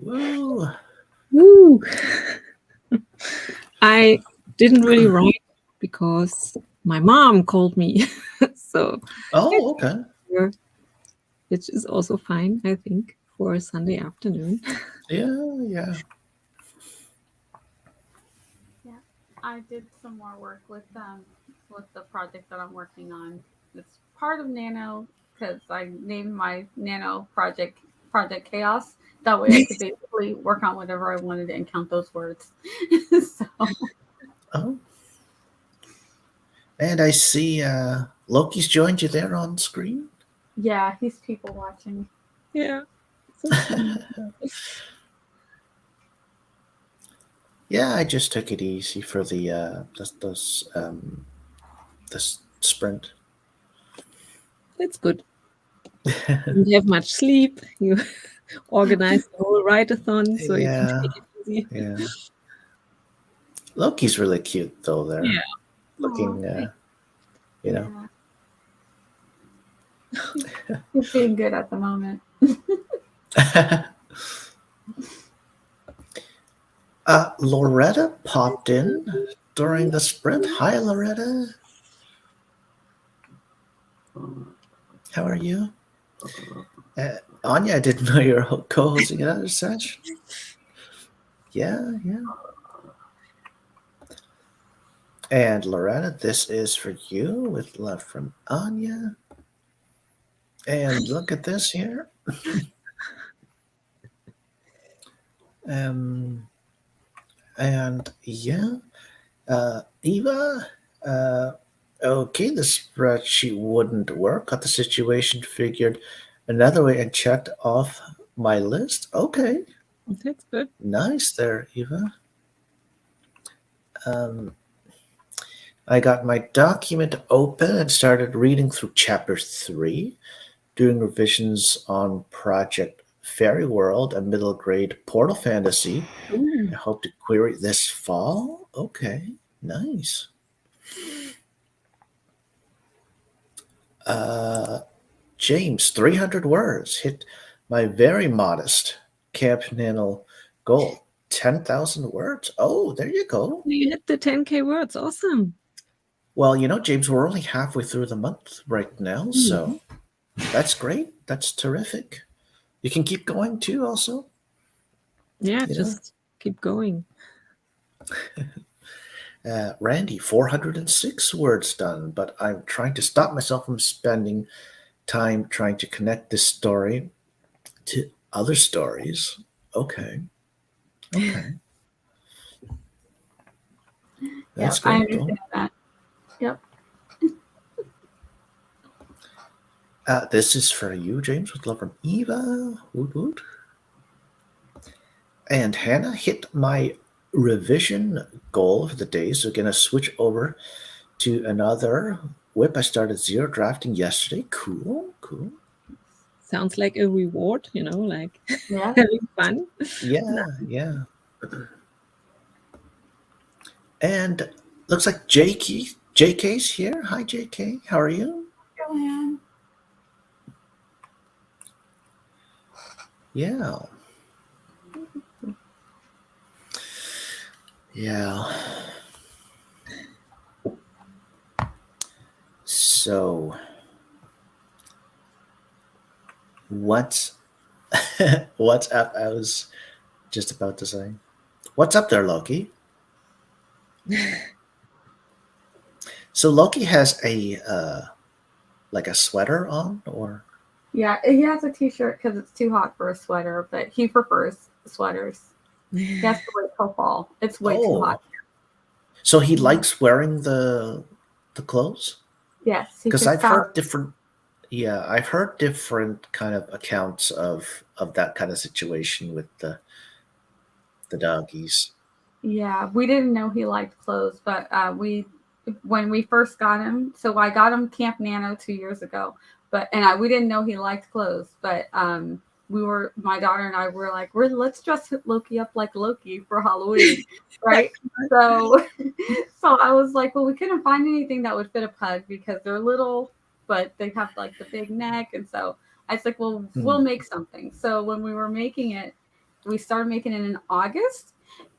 Speaker 1: Woo!
Speaker 3: Woo! I didn't really write because my mom called me. So
Speaker 1: Oh,
Speaker 3: it's
Speaker 1: okay.
Speaker 3: here, which is also fine, I think, for a Sunday afternoon.
Speaker 1: Yeah.
Speaker 2: Yeah, I did some more work with the project that I'm working on. It's part of Nano because I named my Nano Project Chaos. That way, I could basically work on whatever I wanted and count those words. So
Speaker 1: Oh, and I see Loki's joined you there on screen.
Speaker 2: yeah, he's people watching.
Speaker 3: Yeah. So fun.
Speaker 1: Yeah, I just took it easy for the sprint.
Speaker 3: It's good. You have much sleep. You organize the whole write-a-thon, so you can
Speaker 1: Yeah,
Speaker 3: take it easy.
Speaker 1: yeah. Loki's really cute though. There,
Speaker 3: Yeah.
Speaker 2: Aw,
Speaker 1: looking, you know.
Speaker 2: yeah, he's being good at the moment.
Speaker 1: Loretta popped in during the sprint. Hi, Loretta. How are you? Anya, I didn't know you were co-hosting another session. Yeah. And Loretta, this is for you with love from Anya. And look at this here. Um, and yeah, Eva. Uh, okay, the spreadsheet wouldn't work. Got the situation figured another way and checked off my list. Okay,
Speaker 3: That's good.
Speaker 1: nice there, Eva. Um, I got my document open and started reading through chapter 3, doing revisions on Project Fairy World, a middle grade portal fantasy.
Speaker 3: Ooh.
Speaker 1: I hope to query this fall. Okay, nice. Uh, James, 300 words. Hit my very modest Camp Nano goal. 10,000 words. Oh, there you go.
Speaker 3: You hit the 10K words. Awesome.
Speaker 1: Well, James, we're only halfway through the month right now, so
Speaker 3: Mhm.
Speaker 1: that's great. That's terrific. You can keep going too, also.
Speaker 3: Yeah,
Speaker 1: You know,
Speaker 3: just keep going.
Speaker 1: Randy, 406 words done, but I'm trying to stop myself from spending time trying to connect this story to other stories. Okay. That's
Speaker 2: Yep, I
Speaker 1: great, though.
Speaker 2: understand that. Yep.
Speaker 1: This is for you, James, with love from Eva. Woot woot. And Hannah hit my revision goal for the day, so gonna switch over to another whip. I started zero drafting yesterday. Cool.
Speaker 3: Sounds like a reward, like
Speaker 2: Yeah.
Speaker 3: having fun.
Speaker 1: Yeah. And looks like JK's here. Hi, JK. How are you?
Speaker 2: Joanne.
Speaker 1: Yeah. So, what's what's up? I was just about to say, what's up there, Loki? So Loki has a like a sweater on, or
Speaker 2: Yeah, he has a t-shirt because it's too hot for a sweater, but he prefers sweaters. He has to wait till fall. It's way too hot.
Speaker 1: oh, so he
Speaker 2: Mhm.
Speaker 1: likes wearing the clothes?
Speaker 2: Yes, he
Speaker 1: Because
Speaker 2: picks
Speaker 1: I've
Speaker 2: out.
Speaker 1: heard different. Yeah, I've heard different kind of accounts of that kind of situation with the doggies.
Speaker 2: Yeah, we didn't know he liked clothes, but when we first got him, so I got him Camp Nano 2 years ago, we didn't know he liked clothes, but my daughter and I were like, let's dress Loki up like Loki for Halloween, right? So, so I was like, well, we couldn't find anything that would fit a pug because they're little, but they have like the big neck. And so I was like, well, we'll make something. So when we were making it, we started making it in August,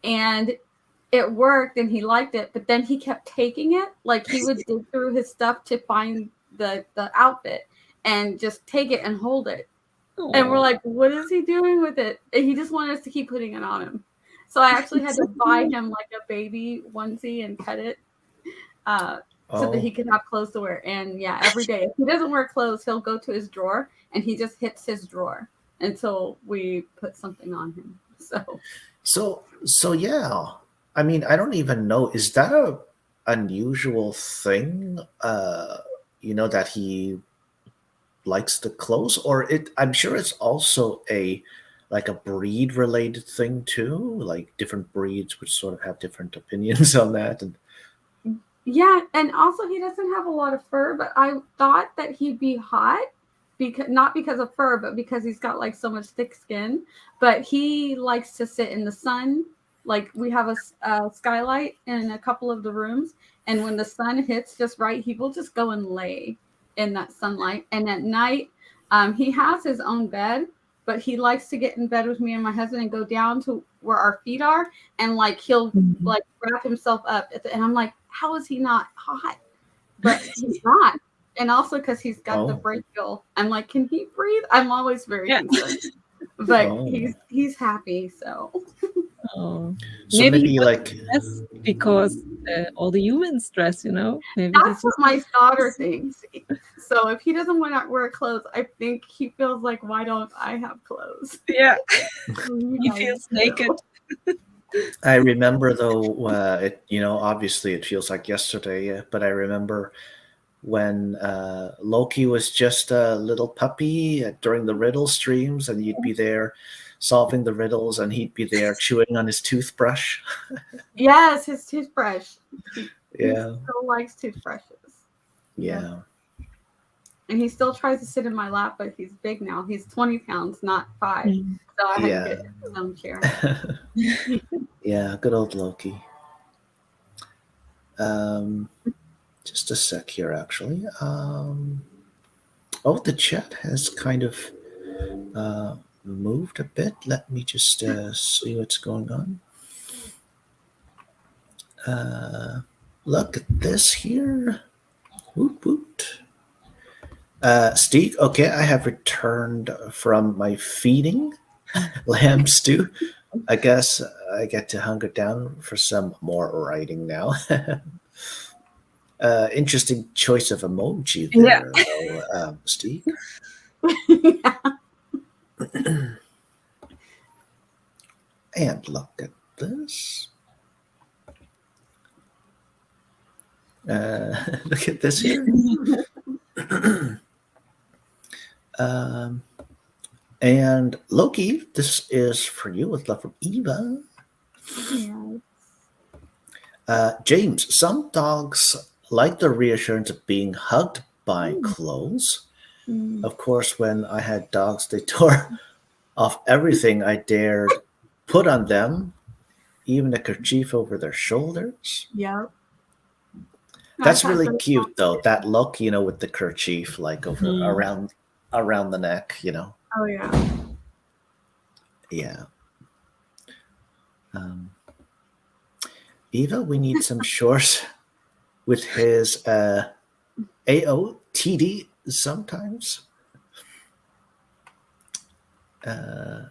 Speaker 2: and it worked and he liked it, but then he kept taking it. Like he would dig through his stuff to find the outfit and just take it and hold it. And we're
Speaker 3: Oh,
Speaker 2: like, what is he doing with it? And he just wanted us to keep putting it on him. So I actually had to buy him like a baby onesie and cut it so that he
Speaker 1: Oh,
Speaker 2: could have clothes to wear. And yeah, every day, if he doesn't wear clothes, he'll go to his drawer and he just hits his drawer until we put something on him. So
Speaker 1: so yeah. I mean, I don't even know. Is that a unusual thing? That he likes the clothes, or I'm sure it's also a like a breed related thing too. Like different breeds would sort of have different opinions on that. And
Speaker 2: yeah, and also he doesn't have a lot of fur, but I thought that he'd be hot because not because of fur, but because he's got like so much thick skin. But he likes to sit in the sun. Like we have a skylight in a couple of the rooms, and when the sun hits just right, he will just go and lay in that sunlight. And at night, he has his own bed, but he likes to get in bed with me and my husband and go down to where our feet are, and like he'll
Speaker 3: mhm.
Speaker 2: like wrap himself up and I'm like, how is he not hot? But he's not. And also because he's got the
Speaker 1: oh,
Speaker 2: brachial, I'm like, can he breathe? I'm always very
Speaker 3: Yeah.
Speaker 2: concerned, but
Speaker 1: oh,
Speaker 2: he's happy. So
Speaker 3: Oh,
Speaker 1: so
Speaker 3: maybe he
Speaker 1: maybe
Speaker 3: doesn't
Speaker 1: like,
Speaker 3: stress because all the humans stress, Maybe
Speaker 2: that's
Speaker 3: this
Speaker 2: what
Speaker 3: is
Speaker 2: my daughter thinks. So if he doesn't want to wear clothes, I think he feels like, why don't I have clothes?
Speaker 3: yeah.
Speaker 2: You
Speaker 3: He
Speaker 2: guys
Speaker 3: feels
Speaker 2: do.
Speaker 3: naked.
Speaker 1: I remember though, obviously it feels like yesterday, but I remember when Loki was just a little puppy during the riddle streams, and you'd be there solving the riddles, and he'd be there chewing on his toothbrush.
Speaker 2: Yes, his toothbrush. He
Speaker 1: Yeah,
Speaker 2: still likes toothbrushes. Yep.
Speaker 1: yeah,
Speaker 2: And he still tries to sit in my lap, but he's big now. He's 20 pounds, not 5.
Speaker 3: Mm.
Speaker 2: So I had to
Speaker 1: yeah,
Speaker 2: get him his own chair.
Speaker 1: yeah. Good old Loki. Um, just a sec here, actually. Oh, the chat has kind of uh, moved a bit. Let me just see what's going on. Uh, Look at this here. Woot woot. Steve, okay, I have returned from my feeding lamb stew. I guess I get to hunker down for some more writing now. Interesting choice of emoji
Speaker 3: Yeah.
Speaker 1: there, though, Steve.
Speaker 2: Yeah.
Speaker 1: And look at this. Look at this here. Um, and Loki, this is for you with love from Eva.
Speaker 2: Yeah.
Speaker 1: James, some dogs like the reassurance of being hugged by clothes.
Speaker 2: Mm.
Speaker 1: Of course, when I had dogs, they tore off everything I dared put on them, even a kerchief over their shoulders.
Speaker 2: Yep. I've
Speaker 1: That's
Speaker 2: had
Speaker 1: really
Speaker 2: those
Speaker 1: cute,
Speaker 2: dogs
Speaker 1: though.
Speaker 2: too.
Speaker 1: That look, with the kerchief, like over
Speaker 3: Mm.
Speaker 1: around the neck.
Speaker 2: Oh yeah.
Speaker 1: Yeah. Um, Eva, we need some shorts with his AOTD sometimes. Uh,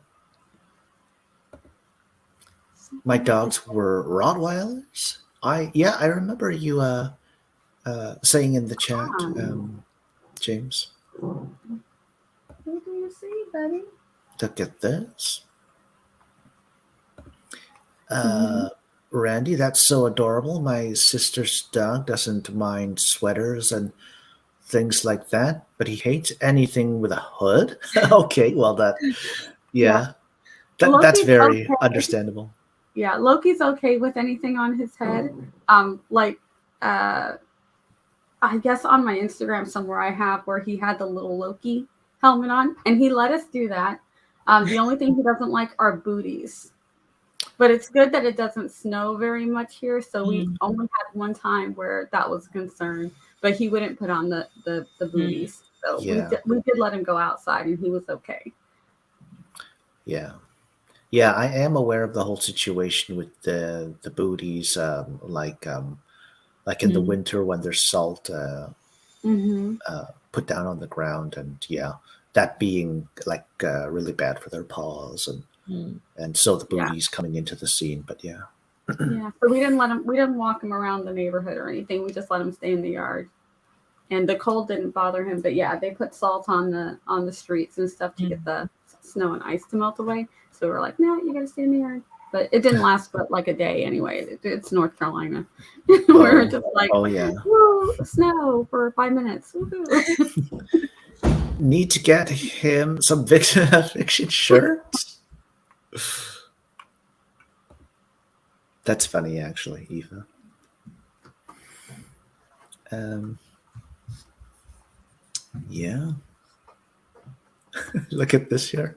Speaker 1: my
Speaker 2: Something with the
Speaker 1: dogs were Rottweilers. I remember you saying in the chat,
Speaker 2: tongue.
Speaker 1: James.
Speaker 2: What do you see, buddy?
Speaker 1: Look at this.
Speaker 2: Mm-hmm.
Speaker 1: Randy, that's so adorable. My sister's dog doesn't mind sweaters and things like that, but he hates anything with a hood. Okay, well
Speaker 2: Yeah.
Speaker 1: yeah, that's
Speaker 2: Loki's
Speaker 1: very
Speaker 2: okay.
Speaker 1: understandable.
Speaker 2: Yeah, Loki's okay with anything on his head. Like uh I guess on my Instagram somewhere I have where he had the little Loki helmet on, and he let us do that. The only thing he doesn't like are booties. But it's good that it doesn't snow very much here, so we
Speaker 3: Mm.
Speaker 2: only had one time where that was a concern. but he wouldn't put on the booties. So
Speaker 1: Yeah.
Speaker 2: we did let him go outside, and he was okay.
Speaker 1: Yeah. Yeah, I am aware of the whole situation with the booties, like in the
Speaker 3: Mm.
Speaker 1: winter when there's salt
Speaker 2: Mm-hmm.
Speaker 1: put down on the ground, and yeah, that being like really bad for their paws,
Speaker 3: Mm.
Speaker 1: and so the
Speaker 2: Yeah.
Speaker 1: booties coming into the scene. But yeah,
Speaker 2: Yeah. So we didn't walk him around the neighborhood or anything. We just let him stay in the yard. And the cold didn't bother him, but yeah, they put salt on the streets and stuff to get the snow and ice to melt away. So we were like, no, you gotta stay in the yard. But it didn't last but like a day anyway. It's North Carolina. We were just like,
Speaker 1: oh yeah,
Speaker 2: woo, snow for 5 minutes. Woo-hoo.
Speaker 1: need to get him some fiction shirts. That's funny, actually, Eva. Yeah. Look at this here.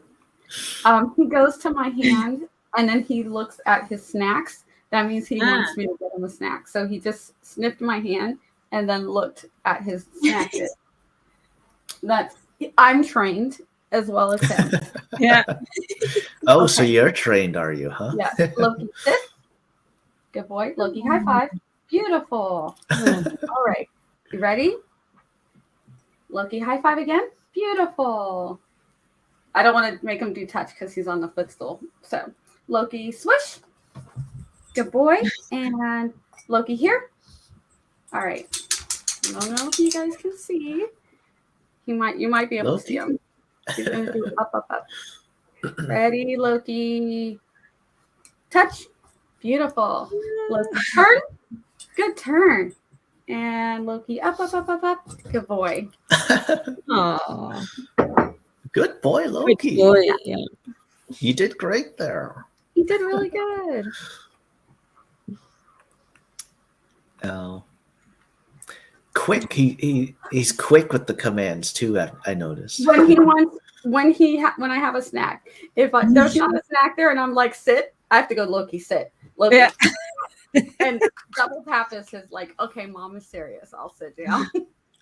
Speaker 2: He goes to my hand and then he looks at his snacks. That means he wants me to get him a snack. So he just sniffed my hand and then looked at his snack. I'm trained as well as him.
Speaker 3: Yeah.
Speaker 1: Oh, so
Speaker 2: Okay.
Speaker 1: you're trained, are you? Huh?
Speaker 2: Yes. Loki, sit. Good boy. Loki, high five. Beautiful. All right. You ready? Loki, high five again. Beautiful. I don't want to make him do touch because he's on the footstool. So Loki, swish. Good boy. And Loki here. All right. I don't know if you guys can see. You might be able to see him. He's gonna do up, up, up. Ready, Loki. Touch. Beautiful. Loki, turn. Good turn. And Loki, up, up, up, up, up. Good boy.
Speaker 3: Aw.
Speaker 1: Good boy, Loki.
Speaker 3: Good boy. Yeah.
Speaker 1: You did great there.
Speaker 2: He did really good.
Speaker 1: Oh, quick. He's quick with the commands too. I noticed.
Speaker 2: When I have a snack, if there's not a snack there and I'm like sit, I have to go Loki sit. Loki.
Speaker 3: Yeah.
Speaker 2: And double tap is his like, okay, mom is serious. I'll sit down.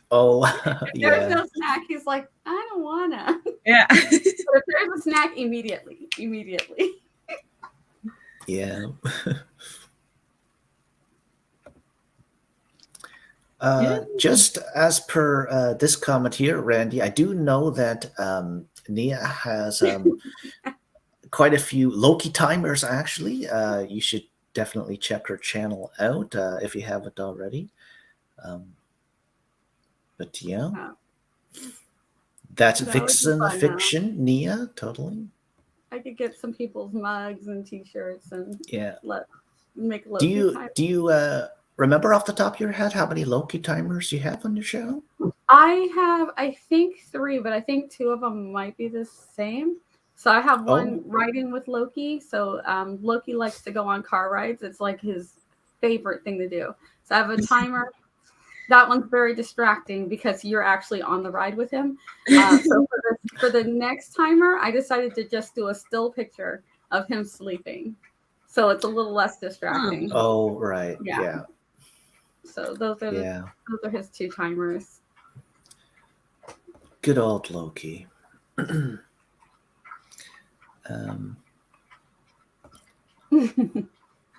Speaker 1: Oh,
Speaker 2: If there's
Speaker 1: yeah.
Speaker 2: no snack, he's like, I don't wanna.
Speaker 3: Yeah.
Speaker 2: But if there's a snack, immediately.
Speaker 1: Yeah. Just as per this comment here, Randy, I do know that Nia has quite a few Loki timers, actually. You should definitely check her channel out if you haven't already. But yeah, that's
Speaker 2: That would be
Speaker 1: Vixen
Speaker 2: fun,
Speaker 1: Fiction, Nia, totally.
Speaker 2: I could get some people's mugs and T-shirts and
Speaker 1: Yeah.
Speaker 2: make
Speaker 1: Do
Speaker 2: Loki time.
Speaker 1: you remember off the top of your head how many Loki timers you have on your show?
Speaker 2: I have, I think 3, but I think 2 of them might be the same. So I have one riding with Loki. So Loki likes to go on car rides. It's like his favorite thing to do. So I have a timer. That one's very distracting because you're actually on the ride with him. So for the next timer, I decided to just do a still picture of him sleeping. So it's a little less distracting.
Speaker 1: Oh, right. Yeah.
Speaker 2: So those are his 2 timers.
Speaker 1: Good old Loki.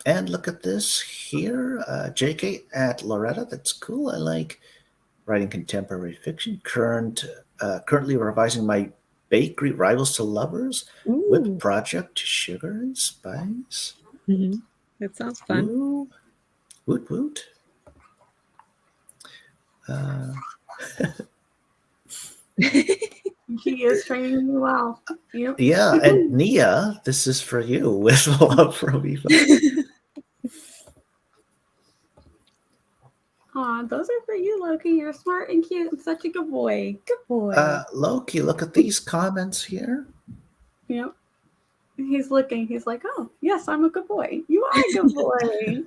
Speaker 1: And look at this here. JK at Loretta. That's cool. I like writing contemporary fiction. Currently revising my bakery Rivals to Lovers whip project, Sugar and Spice.
Speaker 3: Mm-hmm. That sounds fun.
Speaker 1: Ooh. Woot woot.
Speaker 2: He is training you well. Yep.
Speaker 1: Yeah, and Nia, this is for you with love from Eva.
Speaker 2: Aw, those are for you, Loki. You're smart and cute and such a good boy. Good boy.
Speaker 1: Loki, look at these comments here.
Speaker 2: Yep. He's looking. He's like, oh, yes, I'm a good boy. You are a good boy.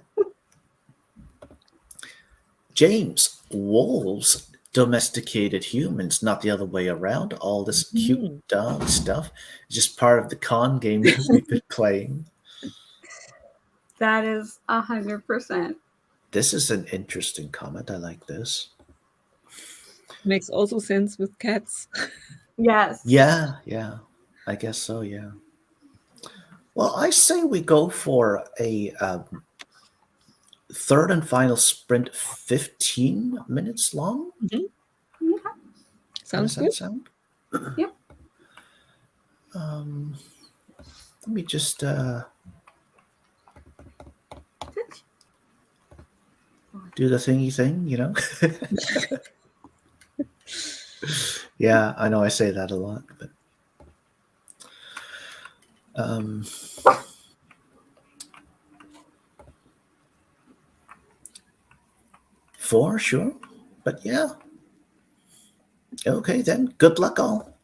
Speaker 1: James, wolves domesticated humans, not the other way around. All this cute dog stuff is just part of the con game that we've been playing.
Speaker 2: That is 100%.
Speaker 1: This is an interesting comment. I like this.
Speaker 3: Makes also sense with cats.
Speaker 2: Yes.
Speaker 1: Yeah. I guess so. Yeah. Well, I say we go for a third and final sprint, 15 minutes long.
Speaker 3: Mhm.
Speaker 2: Yeah.
Speaker 1: How does
Speaker 3: Sounds
Speaker 1: that
Speaker 3: good.
Speaker 1: sound?
Speaker 2: Yep.
Speaker 1: Let me just do the thingy thing, you know? Yeah, I know I say that a lot, but um, 4, sure. But yeah. Okay, then. Good luck, all.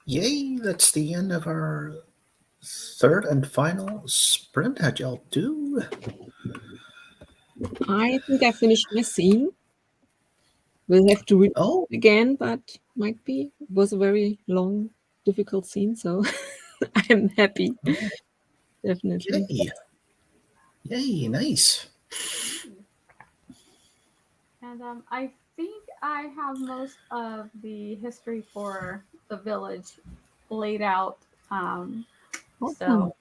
Speaker 1: Yay, that's the end of our third and final sprint. How'd y'all do?
Speaker 3: I think I finished my scene. We'll have to read
Speaker 1: Oh,
Speaker 3: it again, but might be. It was a very long, difficult scene, so I'm happy,
Speaker 1: oh,
Speaker 3: definitely.
Speaker 1: yay. Yay, nice.
Speaker 2: And I think I have most of the history for the village laid out. Um,
Speaker 3: Awesome.
Speaker 2: so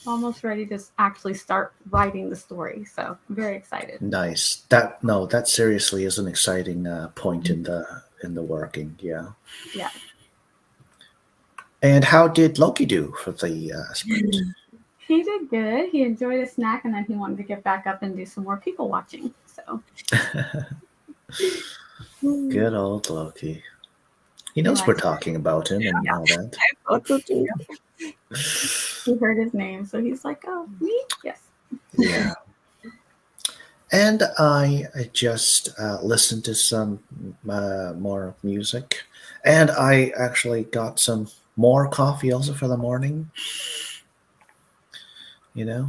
Speaker 2: almost ready to actually start writing the story. So I'm very excited.
Speaker 1: Nice. That seriously is an exciting point in the working. Yeah.
Speaker 2: Yeah.
Speaker 1: And how did Loki do for the sprint?
Speaker 2: He did good. He enjoyed a snack and then he wanted to get back up and do some more people watching. So
Speaker 1: Good old Loki. He
Speaker 2: he
Speaker 1: knows we're
Speaker 2: likes it.
Speaker 1: talking about him and
Speaker 2: Yeah.
Speaker 1: all that.
Speaker 3: I thought so too.
Speaker 2: He heard his name. So he's like, oh, me? Yes.
Speaker 1: Yeah. And I just listened to some more music. And I actually got some more coffee also for the morning. You know?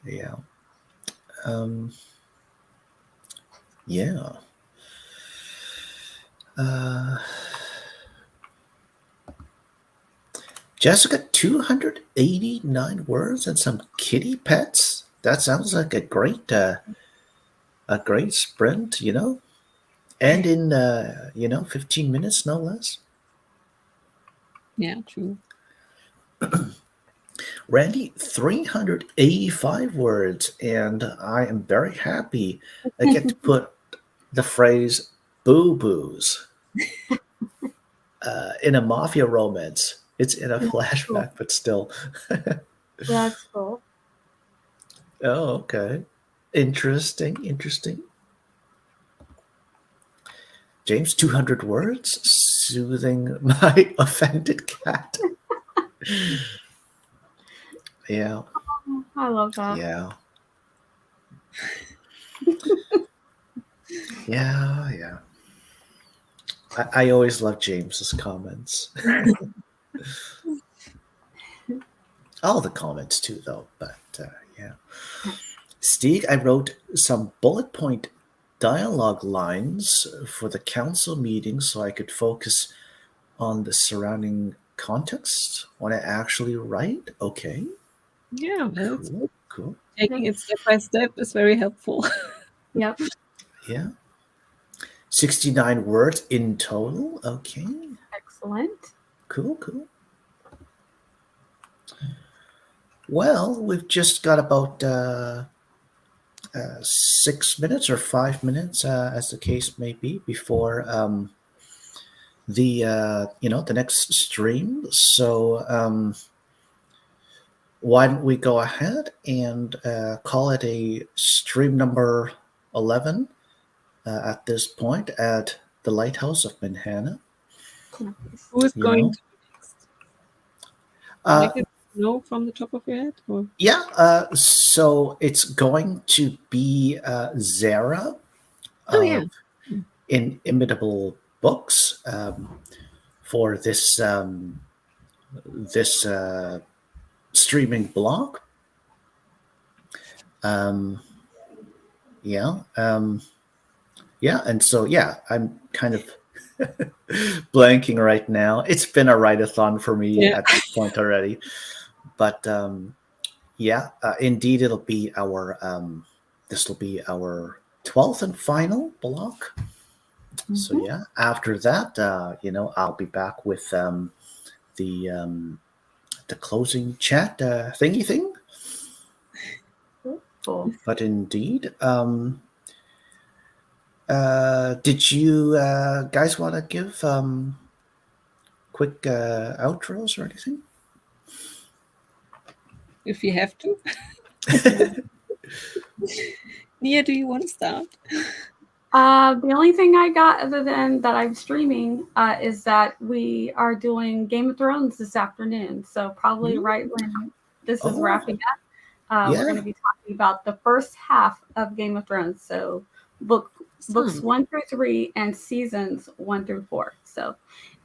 Speaker 1: Yeah. Um, yeah. Uh, Jessica, 289 words and some kitty pets. That sounds like a great sprint, you know? And in 15 minutes, no less.
Speaker 3: Yeah, true.
Speaker 1: Randy, 385 words, and I am very happy I get to put the phrase boo boos in a mafia romance. It's in a
Speaker 2: Cool.
Speaker 1: flashback, but still.
Speaker 2: That's cool.
Speaker 1: Oh, okay. Interesting, interesting. James, 200 words, soothing my offended cat. Yeah,
Speaker 2: I love that.
Speaker 1: yeah, yeah. I always love James's comments. All the comments too, though. But yeah, Steve, I wrote some bullet point dialogue lines for the council meeting so I could focus on the surrounding context when I actually write. Okay,
Speaker 3: Yeah, that's
Speaker 1: cool, cool.
Speaker 3: taking it step by step is very helpful.
Speaker 2: Yep.
Speaker 1: Yeah, 69 words in total. Okay,
Speaker 2: Excellent.
Speaker 1: cool, cool. Well, we've just got about 6 minutes or 5 minutes, as the case may be, before the next stream. So why don't we go ahead and call it a stream number 11 at this point at the Lighthouse of Min'hanna.
Speaker 2: Nice.
Speaker 3: Who is
Speaker 1: You
Speaker 3: going
Speaker 1: know,
Speaker 3: to be next?
Speaker 1: uh,
Speaker 3: Make it know from the top of your head? Or
Speaker 1: yeah. So it's going to be Zara
Speaker 3: oh yeah.
Speaker 1: of Inimitable Books for this streaming blog. Um, yeah, yeah, and so yeah, I'm kind of blanking right now. It's been a write-a-thon for me
Speaker 3: Yeah.
Speaker 1: at this point already, but yeah, indeed, it'll be our this will be our 12th and final block. So
Speaker 2: Mm-hmm.
Speaker 1: yeah, after that, I'll be back with the um, the closing chat thingy thing.
Speaker 2: Cool.
Speaker 1: But indeed, did you guys want to give quick outros or anything?
Speaker 3: If you have to. Nia, do you want to start?
Speaker 2: The only thing I got other than that I'm streaming is that we are doing Game of Thrones this afternoon. So probably right when this is
Speaker 1: Oh,
Speaker 2: wrapping up, we're going
Speaker 1: yeah.
Speaker 2: to be talking about the first half of Game of Thrones. So books
Speaker 3: Awesome.
Speaker 2: 1 through 3 and seasons 1 through 4. So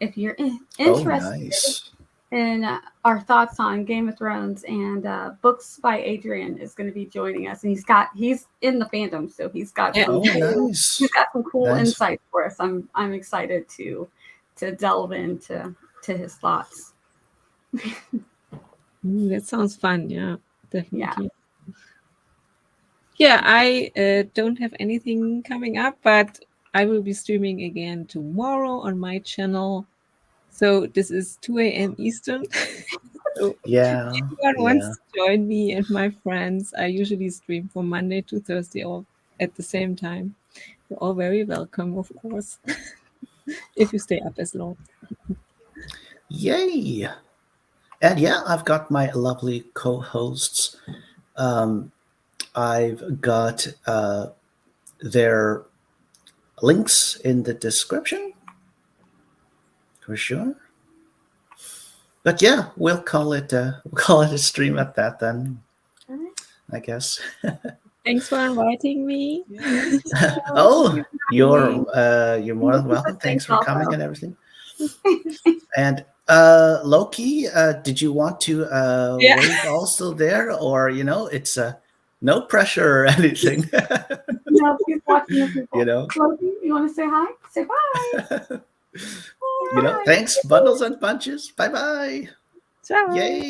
Speaker 2: if you're
Speaker 1: Oh,
Speaker 2: interested
Speaker 1: nice.
Speaker 2: in our thoughts on Game of Thrones and books by Adrian is going to be joining us, and he's in the fandom, so he's got
Speaker 3: Yeah.
Speaker 2: some
Speaker 1: Oh, nice.
Speaker 2: cool
Speaker 1: Nice.
Speaker 2: insights for us. I'm excited to delve into his thoughts.
Speaker 3: That sounds fun. Yeah,
Speaker 2: Yeah.
Speaker 3: definitely. Yeah, I don't have anything coming up, but I will be streaming again tomorrow on my channel. So this is 2 a.m. Eastern. So
Speaker 1: Yeah.
Speaker 3: if anyone wants
Speaker 1: Yeah.
Speaker 3: to join me and my friends, I usually stream from Monday to Thursday all at the same time. You're all very welcome, of course, if you stay up as long.
Speaker 1: Yay. And yeah, I've got my lovely co-hosts. I've got their links in the description for sure. But yeah, we'll call it a stream at that then,
Speaker 2: All right.
Speaker 1: I guess.
Speaker 3: Thanks for inviting me.
Speaker 1: Oh,
Speaker 2: Thank
Speaker 1: you're more than welcome. Thanks
Speaker 2: Thanks
Speaker 1: for coming
Speaker 2: also.
Speaker 1: and everything. And Loki, did you want to
Speaker 3: Yeah.
Speaker 1: wave also there, or it's no pressure or anything?
Speaker 2: No, he's watching the people.
Speaker 1: you know,
Speaker 2: Chloe, you want to say hi? Say bye. Bye.
Speaker 1: thanks, bundles and bunches. Bye bye.
Speaker 3: Ciao.
Speaker 1: Yay.